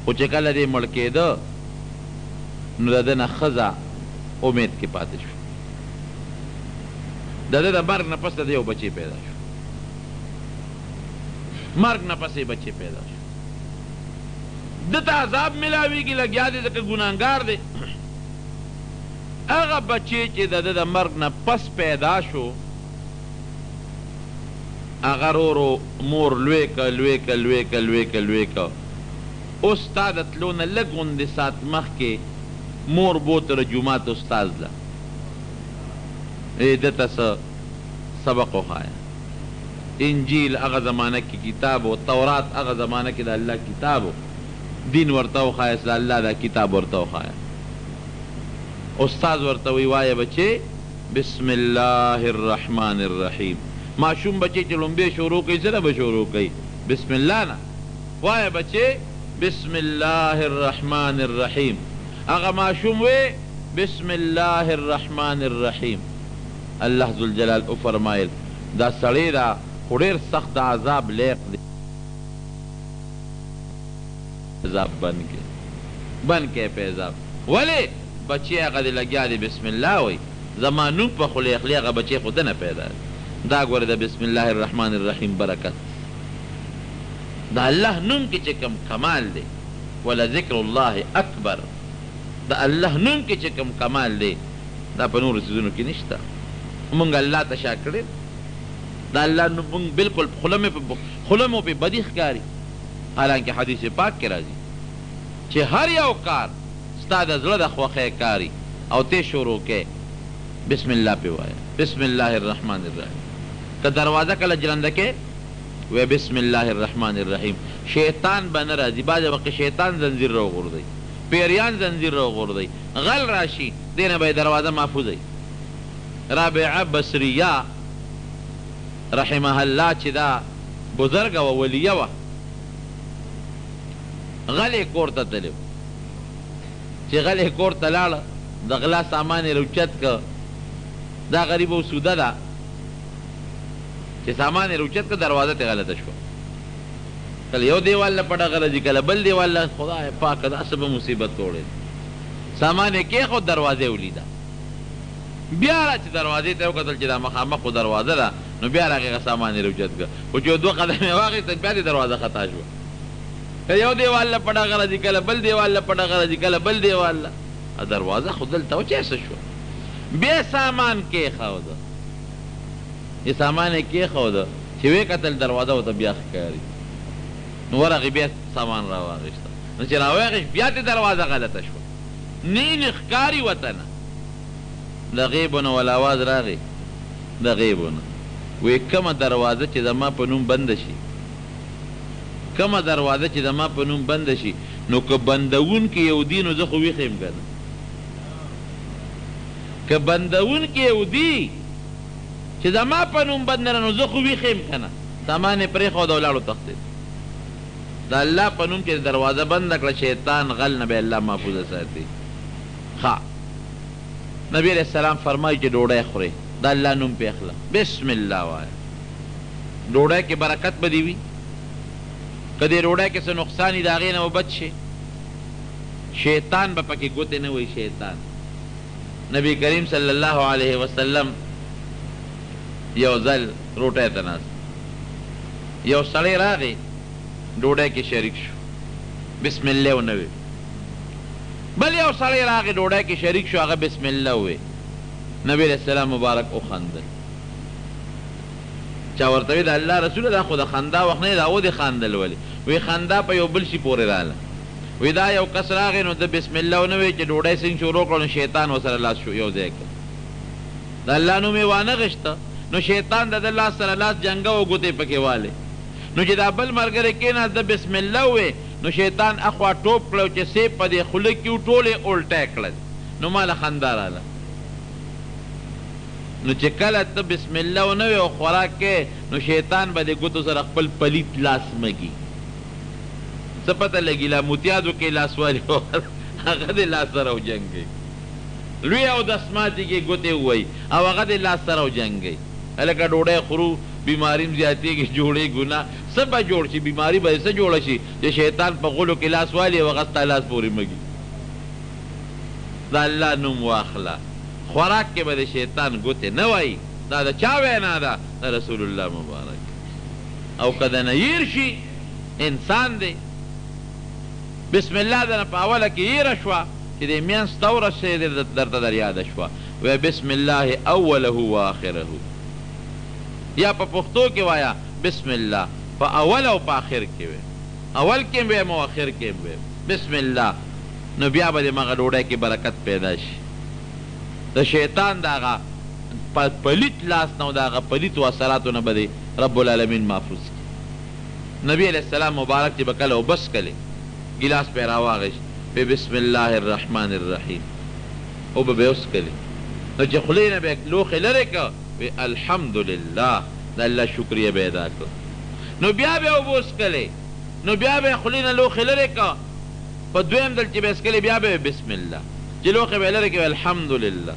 A: خو چې کله دې مړ کېده نو د ده نه ښځه امید کې پاتې شو د ده د مرګ نه پس د ده یو بچی پیدا شو مرګ نه پس یې بچی پیدا شو ده ته عذاب میلاویږي لګیا دی ځکه ګناهګار دی هغه بچی چې د ده د مرګ نه پس پیدا شو هغه ورو مور لوی که لوی که لوی که لوی که لوی که اوس ستا د تلو نه لږ غوندې ساعت مخکې مور بوتله جومات استاز ده ده ته څه سبق وښایه انجیل هغه زمانه کې کتاب و تورات هغه زمانه کې د الله کتاب و دین ورته وښایست د الله دا کتاب ورته وښایه استاز ورته وی وایه بچې بسم الله الرحمن الرحیم ماشوم بچې چې لومبې شروع کوي څه نه به شروع کوي بسم الله نه وایه بچې بسم الله الرحمن الرحیم هغه ماشوم وی بسم الله الرحمن الرحیم الله ذوالجلال وفرمایل دا سړی دا خو ډېر سخت عذاب لیق دی عذاب بند کې په عذاب ولې بچی هغه دې لګیا دی بسم الله وی زما نوم په خولې اخلي هغه بچی خو ده نه پیدا دا ګوره د بسم الله الرحمن الرحیم برکت د الله نوم کې چې کوم کمال دی ولذکر الله اکبر د الله نوم کې چې کوم کمال دی دا په نورو څیزونو کې نشته مونږ الله ته شا کړی د الله نوم مونږ بلکل خوله مو پې بدي ښکاري حالانکه حدیث پاک کې راځي چې هر یو کار ستا د زړه د خوښۍ کاري او ته شروع کې بسم الله پې وایه بسم الله الرحمن الرحیم که دروازه کله جلنده کې وی بسم الله الرحمن الرحیم شیطان به نه راځي بعضې وقت شیطان زنځیر راوغورځوي پیریان زنځیر راوغورځوي غل راشي دې نه به یې دروازه محفوظوي رابعه بصریه رحمه الله چې دا بزرګه وه ولیه وه غلې کور ته تللی چې غلې کور ته لاړه د غلا سامان یې روچت که دا غریبه سوده ده چې سامان یې روچت که دروازه ته غلطه شوه کله یو دیوال له پټه غلطي کله بل دیوال له خدای پاکه داسې به مصیبت توړې سامان یې کېښود دروازې ولیده بیا را چې دروازې ته وکتل چې دا مخامخ خو دروازه ده نو بیا راغې هغه سامان یې روچت که خو چې 2 قدم یې واخېستل بیا دې دروازه خطا شوه که یو دیوال له پټه غلطي کله بل دیوال له پټه غلطي کله بل دیوال له دروازه خو دلته و چې څه شوه بیا سامان کېښوده یې سامان یې کېښوده چې ویې کتل دروازه ورته بیا ښکاري نو ورغې بیا سامان را واخېسته نو چې را واخېست بیا دې دروازه غلطه شوه نین ښکاري ورته نه د غیبونه ول اواز راغی د غیبونه وی کومه دروازه چې زما په نوم بنده شي کومه دروازه چې زما په نوم بنده شي نو که بندوونکي یهودي نو زه خو ویښ یم که نه که بندوونکي یهودي چې زما په نوم بنده نه نو زه خو ویښ یم که نه سامان یې پرېښود او لاړو تښتېد د الله په نوم چې دروازه بنده کړه شیطان غل نه به الله محفوظه ساتي ښه نبی علیہ السلام فرمایي چې ډوډۍ خورې د الله نوم پې اخله بسم الله وایه ډوډۍ کې برکت به دې وي که دې ډوډۍ کې څه نقصان وي د هغې نه به بچ شي شیطان به پکې ګوتې نه وي شیطان نبی کریم صلی الله علیه وسلم یو ځل روټۍ ته ناست یو سړی راغی ډوډۍ کې شریک شو بسم الله ونه وی بل یو سړی راغی ډوډۍ کې شریک شو هغه بسم الله وی نبی علیہ السلام مبارک وخندل چا ورته وی د الله رسوله دا خو د خندا وخت نه دا و دې خندل ولې وی خندا په یو بل شي پورې راله وی دا یو کس راغی نو د بسم الله ونه وی چې ډوډۍ څنګه شروع کړو نو شیطان ورسره لاس شو یو ځای کړ د الله نوم یې وانه غشته نو شیطان د لاس سره لاس جنګه و ګوتې پکې والې نو چې دا بل ملګری کېناست د بسم الله وی نو شیطان اخوا ټوپ کړو چې سیب په دې خوله کې و ټولې الټی کړل نو ماله خندا راله نو چې کله ته بسم الله ونه وی او خوراک کې نو شیطان به د ګوتو سره خپل پلیت لاس مږي څه پته لګي لا متیازو کې لاس والي هغه د لاس سره وجنګوي لوی او دسماتي کې ګوتې ووایي او هغه د لاس سره وجنګوي هلکه ډوډۍ خورو بیماری م زیاتېږي جوړې ګناه څه به جوړ شي بیماري به څه جوړه شي چې شیطان په غولو کې لاس والي او هغه ستا لاس پورې مږي د الله نوم واخله خوراک کې به د شیطان ګوتې نه وایي دا د چا وینا ده د رسول الله مبارک او که د نه یېر شي انسان دی بسم الله دنه په اوله کې یېره شوه چې د منځ ته ورسېدې درته در یاده شوه وایه بسم الله اوله و آخره یا په پښتو کې وایا بسم الله په اول او په آخر کې وی اول کې ویم او آخر کې ویم بسم الله نو بیا به د مغه ډوډۍ کې برکت پیدا شي د شیطان د هغه پلیت لاس نه او د هغه پلیتو اثراتو نه به رب العالمین محفوظ کړي نبی علیه السلام مبارک چې به کله وبس کلی ګیلاس پې راواغېست به بسم الله الرحمن الرحیم او به اوس کلی نو چې خولې نه به لوښې لرې که وی الحمدلله د الله شکریه به ادا کړه نو بیا به اوبه وڅکلې نو بیا به یې خولې نه لوښې لرې که په دویم دل چې به څکلې بیا به بسم الله چې لوښې به یې لرې که الحمدلله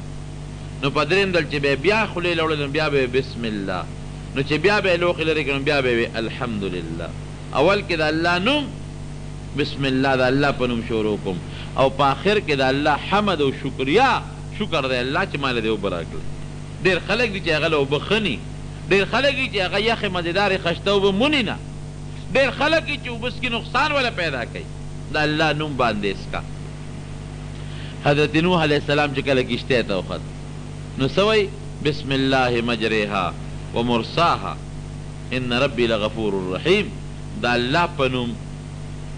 A: نو په دریم دل چې به بیا خولې لوړل نو بیا به بسم الله نو چې بیا به یې لوښې لرې که نو بیا به وی الحمدلله اول کې د الله نوم بسم الله د الله په نوم شروع کوم او په آخر کې د الله حمد او شکریا شکر دی الله چې ماله دې اوبه راکړل ډېر خلک دي چې هغه له اوبه ښه ني ډېر خلک دي چې هغه یخې مزېدارې خشته اوبه مونی نه ډېر خلک دي چې اوبه څکي نقصان وله پیدا کوي د الله نوم باندې څکه حضرت نوح علیه السلام چې کله کشتۍ ته وخت نو څه وایي بسم الله مجریها و مرساها ان ربي لغفور رحیم د الله په نوم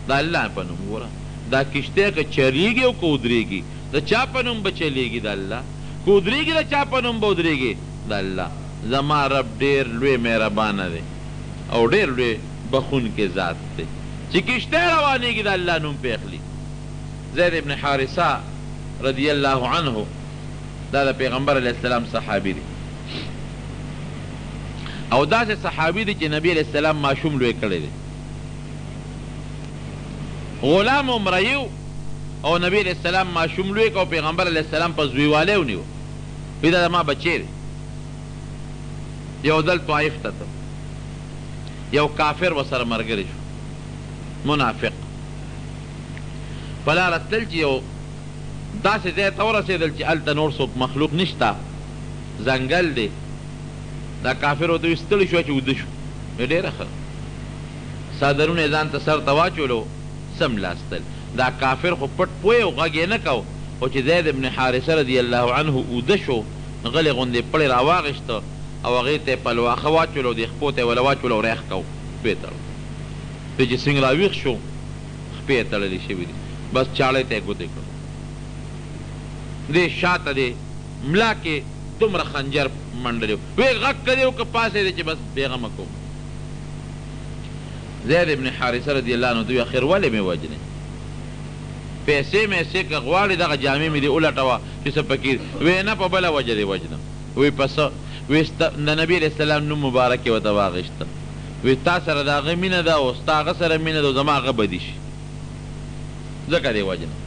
A: د الله په نوم ګوره دا کشتۍ که چلیږي او که ودرېږي د چا په نوم به چلیږي د الله که ودرېږي د چا په نوم به ودرېږي د الله زما رب ډېر لوی مهربانه دی او ډېر لوی بخونکی ذات دی چې کشتۍ روانېږي د الله نوم پې اخلي زید ابن حارثه رضی الله عنه دا د پیغمبر علیه السلام صحابي دی او داسې صحابي دی چې نبی علیه السلام ماشوم لوی کړی دی غلام عمریو او نبی علیہ السلام ماشوم لوی کو پیغمبر علیہ السلام په زویوالی ونیو وی دا ما بچی دی یو دل طائف ته یو کافر ورسره ملګری شو منافق په لاره تلل چې یو داسې ځای ته ورسېدل چې هلته نور څوک مخلوق نشته ځنګل دی دا کافر ورته ستړی شو چې وده شو ډېره ښه څادرونه یې ځان ته سر ته واچولو سملاستل دا کافر خو پټ پوی او غږ یې نه کو خو چې زید ابن حارثه رضی الله عنه اوده شو غلې غوندې پړې راواغېسته او هغې ته یې پلواخه واچولو د خپو ته یې وله واچولو او ریخ کو خپې تړو پې چې څنګه راویښ شو خپې یې تړلې شوي دي بس چاړې ته یې ګوتې کړو دې شاته دې ملا کې دومره خنجر منډلې وی غږ کړی و که پاسېدې چې بس بېغمه کوم زید ابن حارثه رضی الله عنه دوی اخر ولې مې وجنې پیسې میسې که غواړې دغه جامې مې دې ولټوه چې څه پکې وی نه په بله وجه دې وجنم وی په څه وی د نبي علیه السلام نوم مبارک یې ورته واخېسته وی تا سره د هغه مینه ده او ستا هغه سره مینه ده او زما هغه بدي شي ځکه دې وجنم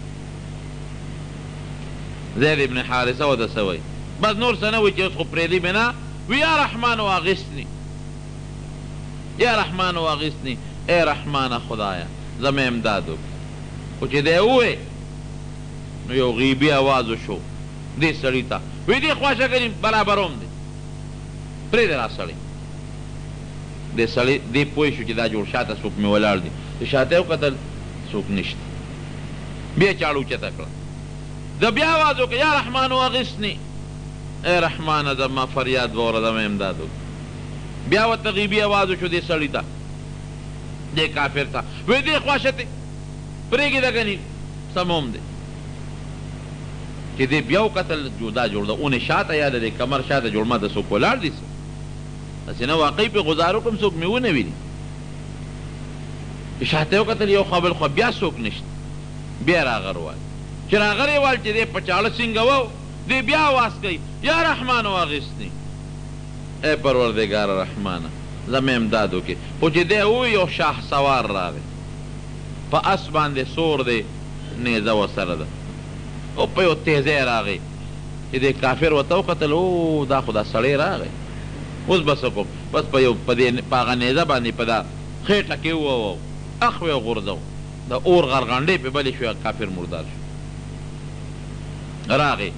A: زید ابن حارثه ورته څه وایي بس نور څه نه وایي چې اوس خو پرېږدي مې نه وی یا رحمان واغېستني یا رحمان واغیثنی ای رحمان خدایا زما امداد وکړه خو چې دی ووی نو یو غیبي آواز وشو دې سړي ته وی دې خواشه کوي برابروم دی پرېږدې را سړی دې سړی دې پوه شو چې دا جوړ شاته څوک مې ولاړ دي چې شاته یې وکتل څوک نشته بیا یې چاړه اوچته کړه د بیا آواز وکړه یا رحمان واغیثنی ای رحمانه زما فریاد واوره زما امداد وکړه بیا ورته غیبي آواز وشو دې سړي ته دې کافر ته وی دې خواشتې پرېږدې کني سموم دی چې دې بیا وکتل جدا جوړ ده اونې شاته یا د دې کمر شاته جوړ ما ته څوک ولاړ دي هسې نه واقعي پې غزار وکړم څوک مې ونه ویني چې شاته یې وکتل یو خوا بل خوا بیا څوک نشته بیا راغر وال چې راغر یې وال چې دې په چاړه سینګوو دې بیا آواز کوي یا رحمان واغیثني ای پروردگار رحمانه زما امداد وکړې خو چې دی ووایي یو شاه سوار راغی په اس باندې سور دی نیزه ورسره ده او په یو تیزی راغی چې د کافر ورته وکتل او دا خو دا سړی راغی اوس به څه کوم بس په هغه نیزه باندې په دا خېټه کې ووو اخ یې وغورځو د اور غرغنډې پې بلې شوې کافر مردار شو راغی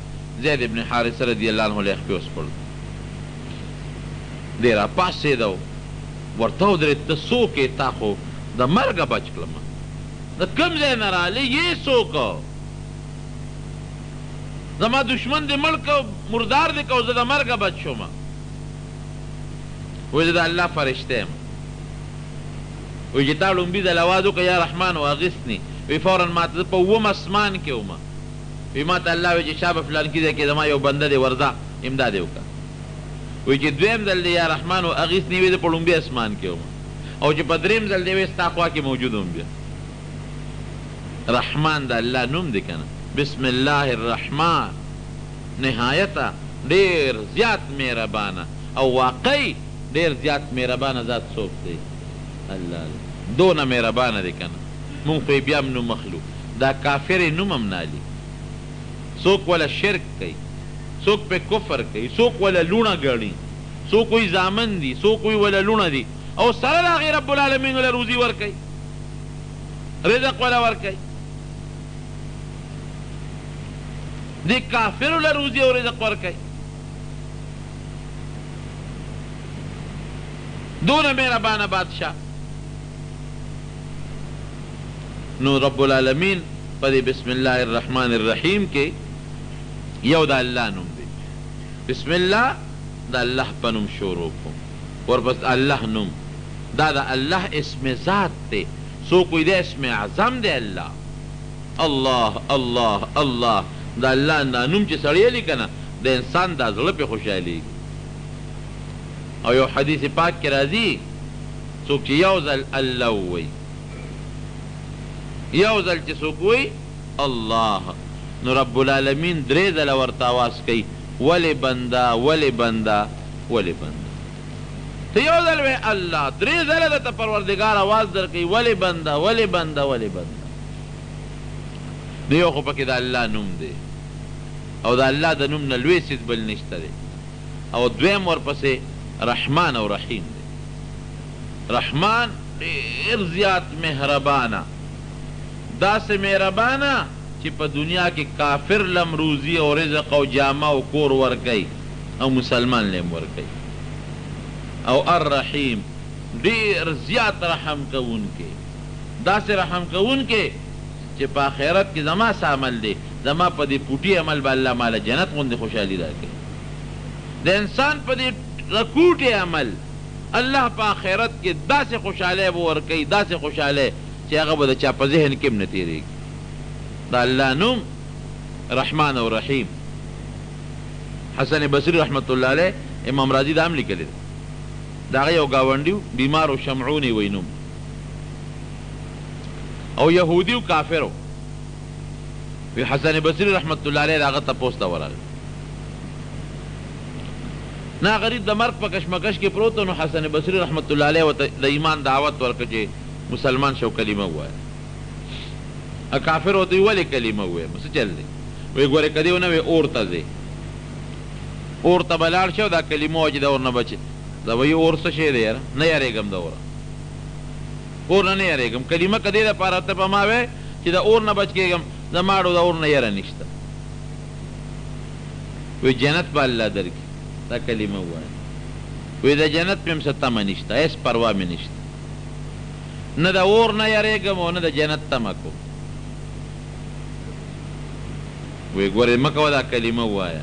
A: زید ابن حارثه رضی الله عنه له خپې وسپړل دی را پاڅېده ورته ودرېد ته څوک یې تا خو د مرګه بچ کړم د کوم ځای نه راغلی یې څوک زما دشمن دې مړ که مردار دې که زه د مرګه بچ شوم وایي زه د الله فرشته یم وایي چې تا لومبي ځل اواز وکړه یا رحمان واغثني وایي فورا ما ته زه په اووم اسمان کې وم وایي ما ته الله وایي چې شابه فلانکي ځای کې زما یو بنده دی ورځه امداد یې وکړه وایي چې دویم ځل دی یا رحمان واغثني وایي زه په لومبي اسمان کې وم او چې په دریم ځل دی وایي ستا خوا کې موجود وم بیا رحمان د الله نوم دی که نه بسم الله الرحمن نهایته ډېر زیات مهربانه او واقعي ډېر زیات مهربانه ذات څوک دی الله دونه مهربانه دی که نه مونږ خو یې بیا هم نوم اخلو دا کافر یې نوم هم نالي څوک وله شرک کوي څوک پې کفر کوي څوک وله لوڼه ګڼي څوک وایي زامن دي څوک وایي وله لوڼه دي او سره د هغې رب العالمین وله روزي ورکوي رزق وله ورکوي دی کافرو له روزي او رزق ورکوي دونه مهربانه بادشاه نو رب العالمین په دې بسم الله الرحمن الرحیم کې یو د الله نوم دی بسم الله د الله په نوم شروع کوم ورپس الله نوم دا د الله اسم ذات دی څوک وایي د اسم اعظم دی الله الله الله الله د الله دا نوم چې سړی یې که نه د انسان دا زړه پې خوشحالېږي او یو حدیث پاک کې راځي څوک چې یو ځل الله ووایي یو ځل چې څوک وایي الله نو رب العالمین درې ځله ورته اواز کوي ولې بنده ولې بنده ولې بنده ته یو ځل وایې الله درې ځله درته پروردګار اواز درکوي ولې بنده ولې بنده ولې بنده نو یو خو پکې د الله نوم دی او د الله د نوم نه لوی څیز بل نشته دی او دویم ورپسې رحمان او رحیم دی رحمان ډېر زیات مهربانه داسې مهربانه چې په دنیا کې کافر لم روزي او رزق او جامه او کور ورکوي او مسلمان لم ورکوي او الرحیم ډېر زیات رحم کوونکی داسې رحم کوونکی چې په آخرت کې زما څه عمل دی زما په دې پوټي عمل به الله ماله جنت غوندې خوشحالي راکوي د انسان په دې رکوټې عمل الله په آخرت کې داسې خوشحالی به ورکوي داسې خوشحالی چې هغه به د چا په ذهن کې هم نه تېرېږي د الله نوم رحمان او رحیم حسن بصري رحمت الله علیه امام راضي دا هم لیکلی دی د هغه یو ګاونډي و بیمار و شمعونی وی نوم او یهودي و کافر وی حسن بصري رحمت الله علیه د هغه تپوس ته ورغی نه غریب د مرګ په کشمکش کې پروت نو حسن بصري رحمت الله علیه ورته د ایمان دعوت ورکړه چې مسلمان شو کلمه ووایه کافر ورته ویل ولې کلمه ووایم څه چل دی وایي ګورې که دې ونه وایې اور ته ځې اور ته به لاړ شي او دا کلمه وه چې د اور نه بچې دا وایي اور څه شی دی یاره نه یارېږم د اوره اور نه نه یارېږم کلمه که دې دپاره ته په ما وایې چې د اور نه بچ کېږم زما اړو د اور نه یره نشته وایي جنت به الله درکړي دا کلمه ووایه وایي د جنت مې هم څه تمه نشته هېڅ پروا مې نشته نه د اور نه یارېږم او نه د جنت تمه کوم وی ګورې مه کوه دا کلمه ووایه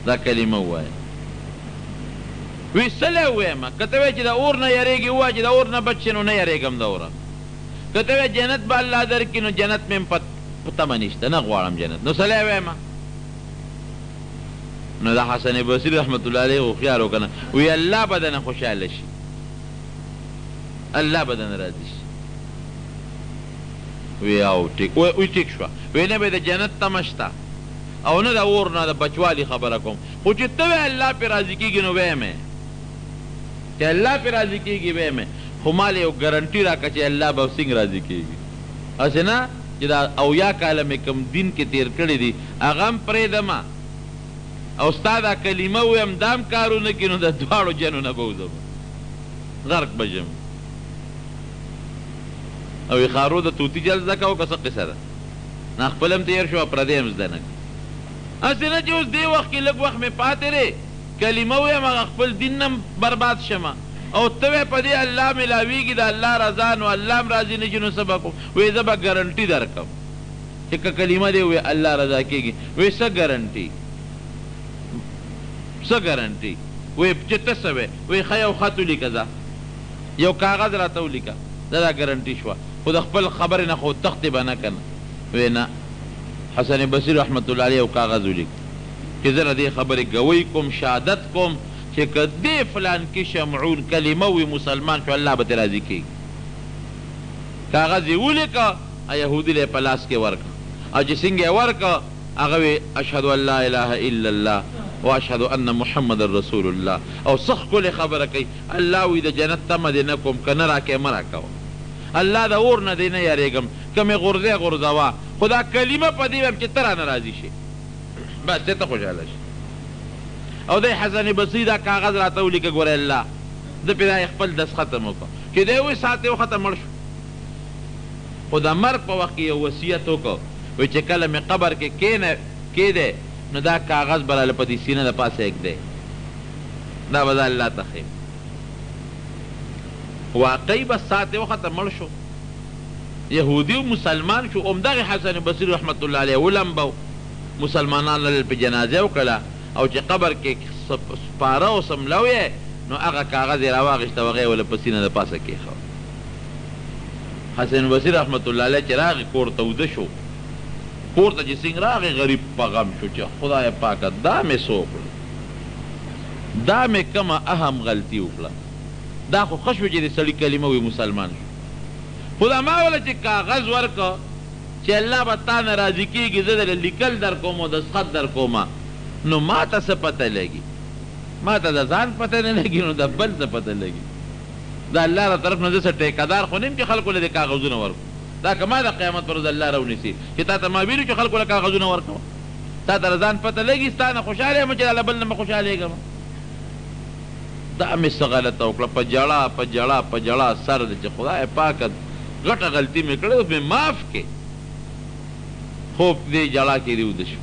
A: دا کلمه ووایه وی څه ووایم که ته وایې چې د اور نه یارېږي ووایه چې د اور نه بچ شي نو نه یارېږم د اوره که ته وایې جنت به الله درکړي نو جنت مې هم په تمه نشته نه غواړم جنت نو څه ووایم نو د حسن بصري رحمت الله علیه هوښیار و که نه وی الله به دنه خوشحاله شي الله به دنه راضي شي وی او ټیک وی ټیک شوه وی نه به د جنت تمه شته او نه د اور نه د بچوالي خبره کوم خو چې ته وی الله پې راضي کېږي نو ویې مې چې الله پې راضي کېږي ویې مې خو مال یو ګارنټي راکړه چې الله به څنګه راضي کېږي. هسې نه چې دا 80 کاله مې کوم دین کې تېر کړي دي هغه هم پرېږدمه او ستا دا کلمه ووایم دا هم کارونه کړي نو د دواړو جنونه به وځم غرق به ژم. او خارو د توتي جل زده کوو که څه قصه ده نه خپل هم تېر شو او پردی هم زده نه کړي. هسې نه چې اوس دې وخت کې لږ وخت مې پاتې دی کلمه ووایم هغه خپل دین نه برباد شمه او ته وی په دې الله ملاویږي د الله رضا نو الله هم راضي نه شي نو څه به کوم. وایي زه به ګارنټي درکړم چې که کلمه دې ووایي الله رضا کېږي. وایي څه ګارنټي څه ګارنټي وایي چې ته څه وایي. وایي ښه یو خط ولیکه ځه یو کاغذ راته ولیکه دا ګارنټي شوه خو د خپل خبرې نه خو تختې به نه که نه. وایي نه حسن بصري رحمت الله علیه یو کاغذ ولیک چې زه د دې خبرې ګوی کوم شهادت کوم چې که دې فلان کې شمعون کلمه وي مسلمان شو الله به ترې راضي کېږي. کاغذ یې ولیکه یهودي له یې په لاس کې ورکړه او چې څنګه یې ورکړه هغه وی اشهد ان لا اله الا الله واشهد ان محمد رسول الله او څه ښکلې خبره کوي. الله وی د جنت تمه دې نه کوم که نه راکې مه راکوه. الله د اور نه دی نه یارېږم که مې غورځې غورځوه خو دا کلمه په دې وایم چې ته رانه راضي شي بس دې ته خوشحاله شي. او دی حسن بصري دا کاغذ راته ولیکه ګوره الله ده پې دا خپل دستخط هم وکړه چې دی وایي ساعت یې وخته مړ شو. خو د مرګ په وخت کې یو وصیت وکړه وایي چې کله مې قبر کې کېدی نو دا کاغذ به راله په دې سینه د پاسه ایږدی دا به زه الله ته ښیم. واقعي بس ساعت یې وخته مړ شو یهودي و مسلمان شو. همدغې حسن بصري رحمت الله علیه ولمبه مسلمانان له په جنازه وکړه او چې قبر کې سپاره او سملو یې نو هغه کاغذ یې راواخېسته هغه یې وله په سینه د پاسه کېښود. حسن بصري رحمت الله علیه چې راغی کور ته وده شو کور ته چې څنګه راغی غریب په غم شو چې خدای پاکه دا مې څه وکړل دا مې کومه اهم غلطي وکړه دا خو ښه شو چې د سړي کلمه وي مسلمان شو. خو دا ما وله چې کاغذ ورکړه چې الله به تا نه راضي کېږي زه دله لیکل در کوم او دستخط در کومه نو ما ته څه پته لګي ما ته د ځان پته نه لګي نو د بل څه پته لګي. د الله له طرف نه زه څه ټیکهدار خو نه یم چې خلکو له دې کاغذونه ورکړو دا که ما د قیامت پر ورځ الله راونیسي چې تا ته ما ویلي چې خلکو له کاغذونه ورکوه تا ته د ځان پته لګي ستا نه خوشحاله یم چې له بل نه مه خوشحالېږم. دا مې څه غلطه وکړه په ژړا په ژړا په ژړا سر دی چې خدای پاکه غټه غلطي مې کړې اوس مې معاف کې. خوب دې ژړا کې دې وده شو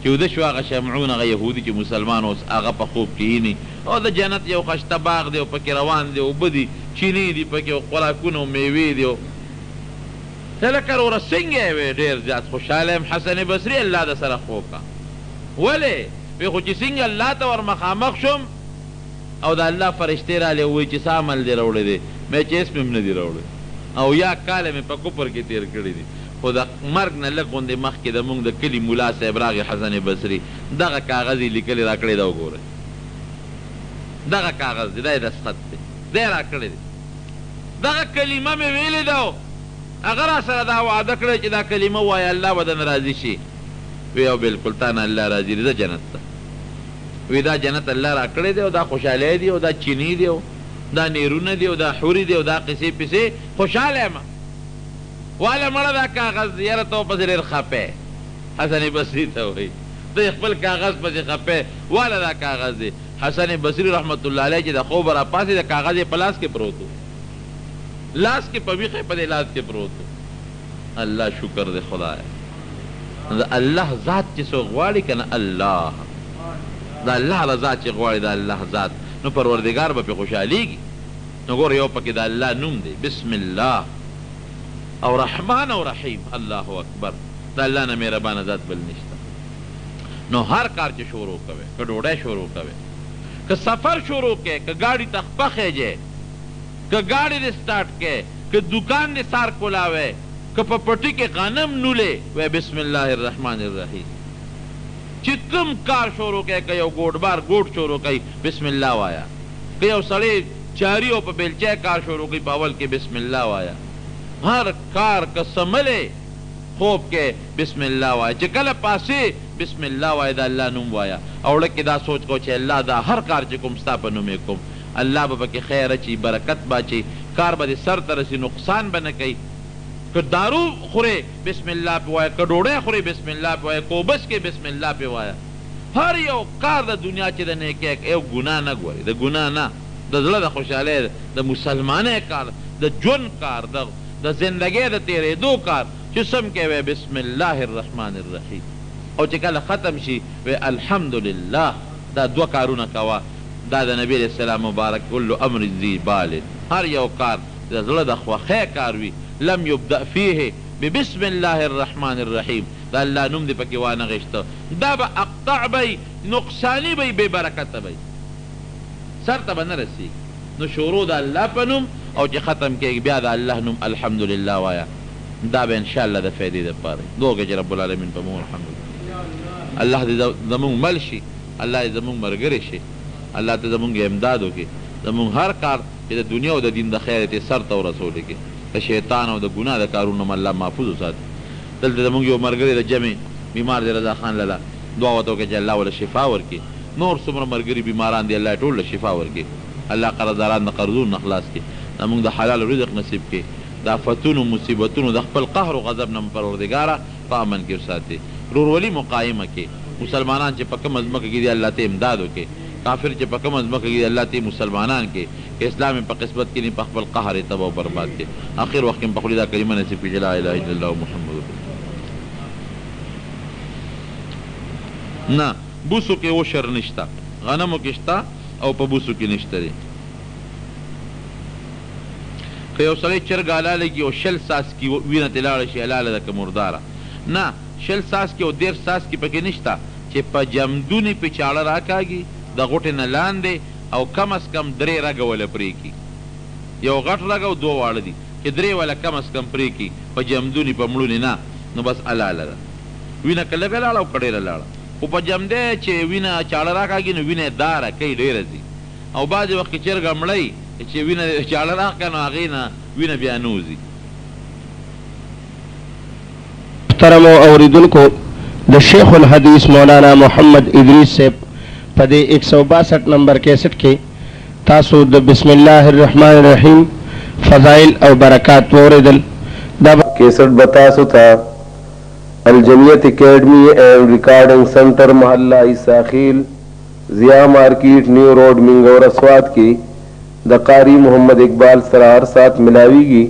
A: چې وده شو هغه شمعون هغه یهودي چې مسلمان اوس هغه په خوب کې ییني او د جنت یو ښایسته باغ دی او پکې روان دی اوبه دي چینې دي پکې او خوراکونه او میوې دي ته لکه وروره څنګه یې وې ډېر زیات خوشحاله یم حسن بصري الله د سره خوب کا ولې وی خو چې څنګه الله ته ور مخامخ شم او د الله فرشتې رالی ووایي چې څه عمل دې راوړی دی مې چې هېڅ مې هم نه دي راوړی او یا کاله مې په کفر کې تېر کړي دي. خو د مرګ نه لږ غوندې مخکې د مونږ د کلي ملا صاحب راغی حسن بصري دغه کاغذ یې لیکلی را کړی دا وګورئ دغه کاغذ دی دا یې دستخط دی دی را کړی دی دغه کلمه مې ویلې ده هغه را سره دا وعده کړی چې دا کلمه ووایه الله به درنه راضي شي. وی او بلکل تا نه الله راضي دی دا جنت ته وی دا جنت الله را کړی دی او دا خوشحالی دی او دا چینی دی او دا نیرونه دی او دا حوري دی او دا قصې پسې خوشحاله یم واله مړه دا کاغذ یاره ته پسې ډېر خپی حسن بصري ته وایي ته خپل کاغذ پسې خپی واله دا کاغذ دی. حسن بصري رحمت الله علیه چې د خوب راپاسې د کاغذ یې په لاس کې پروت و لاس کې په ویښه په دې لاس کې پروت و. الله شکر دی خدای د الله ذات چې څوک غواړي که نه الله د الله رضا چې غواړي د الله ذات نو پروردګار به پې خوشحالېږي. نو ګوره یو پکې د الله نوم دی بسم الله او رحمان او رحیم الله اکبر د الله نه مهربانه ذات بل نشته. نو هر کار چې شروع کوئ که ډوډۍ شروع کوئ که سفر شروع کوئ که ګاډي ته خپه خیجئ که ګاډي دې سټارټ کوئ که دکان دې سار کولاوئ که په پټي کې غنم نولې وی بسم الله الرحمن الرحیم. چې کوم کار شروع کوئ که یو ګوډبار ګوډ شروع کوئ بسم الله وایه که یو سړی چاري او په بیلچه کار شروع کوي په اول کې بسم الله وایه. هر کار که سملې خوب کې بسم الله وایه چې کله پاسې بسم الله وایه د الله نوم وایه او ړک کې دا سوچ کو چې الله دا هر کار چې کوم ستا په نوم یې کوم الله به پکې خیر اچي برکت به اچي کار به دې سر ته رسي نقصان به نه کوي که دارو خورې بسم الله پې وایه که ډوډۍ خورې بسم الله پې وایه که اوبس کې بسم الله پې وایه هر یو کار د دنیا چې د نیکۍ یو ګناه نه ګوري د ګناه نه د زړه د خوشحالۍ د مسلمانۍ کار د ژوند کار د زندګۍ د تېرېدو کار چې سم کې وی بسم الله الرحمن الرحیم او چې کله ختم شي وی الحمدلله دا دوه کارونه کوه دا د نبی علیه السلام مبارک کل امر ذی بال هر یو کار د زړه د خوښۍ کار وي لم یبدأ فیه ببسم الله الرحمن الرحیم دا الله نوم دې پکې وانه غشته دا به اقطع بی نقصانی بی بے برکته بی سر ته به نه رسیږي نو شروع د الله په نوم او چې ختم کېږي بیا د الله نوم الحمدلله وایه دا به انشاءالله د فایدې دپاره دوکه چې رب العالمین په مونږ الحمدلله الله دې زمونږ مل شي الله دې زمونږ ملګری شي الله ته زمونږ امداد وکړي زمونږ هر کار چې د دنیا او د دین د خیر ته سر ته ورسولی کړي د شیطان او د ګناه د کارونو هم الله محفوظ وساتي دلته زمونږ یو ملګری د جمع بیمار دی رضا خان لاله دعا ورته وکړه چې الله وله شفا ورکړي نور څومره ملګري بیماران دي الله ټول له شفا ورکړي الله قرضداران د قرضونو نه خلاص کړي زمونږ د حلال رزق نصیب کړي د آفتونو مصیبتونو د خپل قهر و غضب نه پروردګاره په امن کې وساتي ورورولي مقایمه کې مسلمانان چې په کومه ځمکه کې دي الله ته امداد وکړي کافر چې په کومه ځمکه کې دي الله ته مسلمانان کې اسلام په قسمت کې نه په خپل قهر تباہ او برباد کې اخر وخت کې په خپل دا کلمه نصیب کړي لا اله الا الله محمد رسول نه بوسو کې وشر نشته غنمو کې شته او په بوسو کې نشته دی که یو سړی چرګ حلاله کي او شل ساس کې وینه ترې لاړه شي حلاله ده که مرداره نه شل ساس کې او 1.5 ساس کې پکې نشته چې په جمدونې پې چاړه راکاږي د غوټې نه لاندې او کم از کم 3 رګه وله پرې کي یو غټ رګ او 2 واړه دي چې 3 وله کم از کم پرې کي په جمدونې په مړونې نه نو بس حلاله ده وینه که لږه لاړه او که ډېره لاړه خو په جمدی چې وینه چاړه راکاږي نو وینه داره کوي ډېره ځي او بعضې وخت کې چرګه مړی چې وینه چاړه راکړه نو هغې نه وینه بیا نوځي
B: محترمو اوریدونکو د شیخ الحدیث مولانا محمد ادریس صاحب په دې 162 نمبر کیسټ کې تاسو د بسم الله الرحمن الرحیم فضائل او برکات واوریدل دا
C: کیسټ بتاسو تھا الجمیت اکیڈمی اینڈ ریکارڈنگ سینٹر محلہ عیساخیل ضیاء مارکیٹ نیو روڈ منگورا سوات کی د قاری محمد اقبال سره هر سات ملاویږي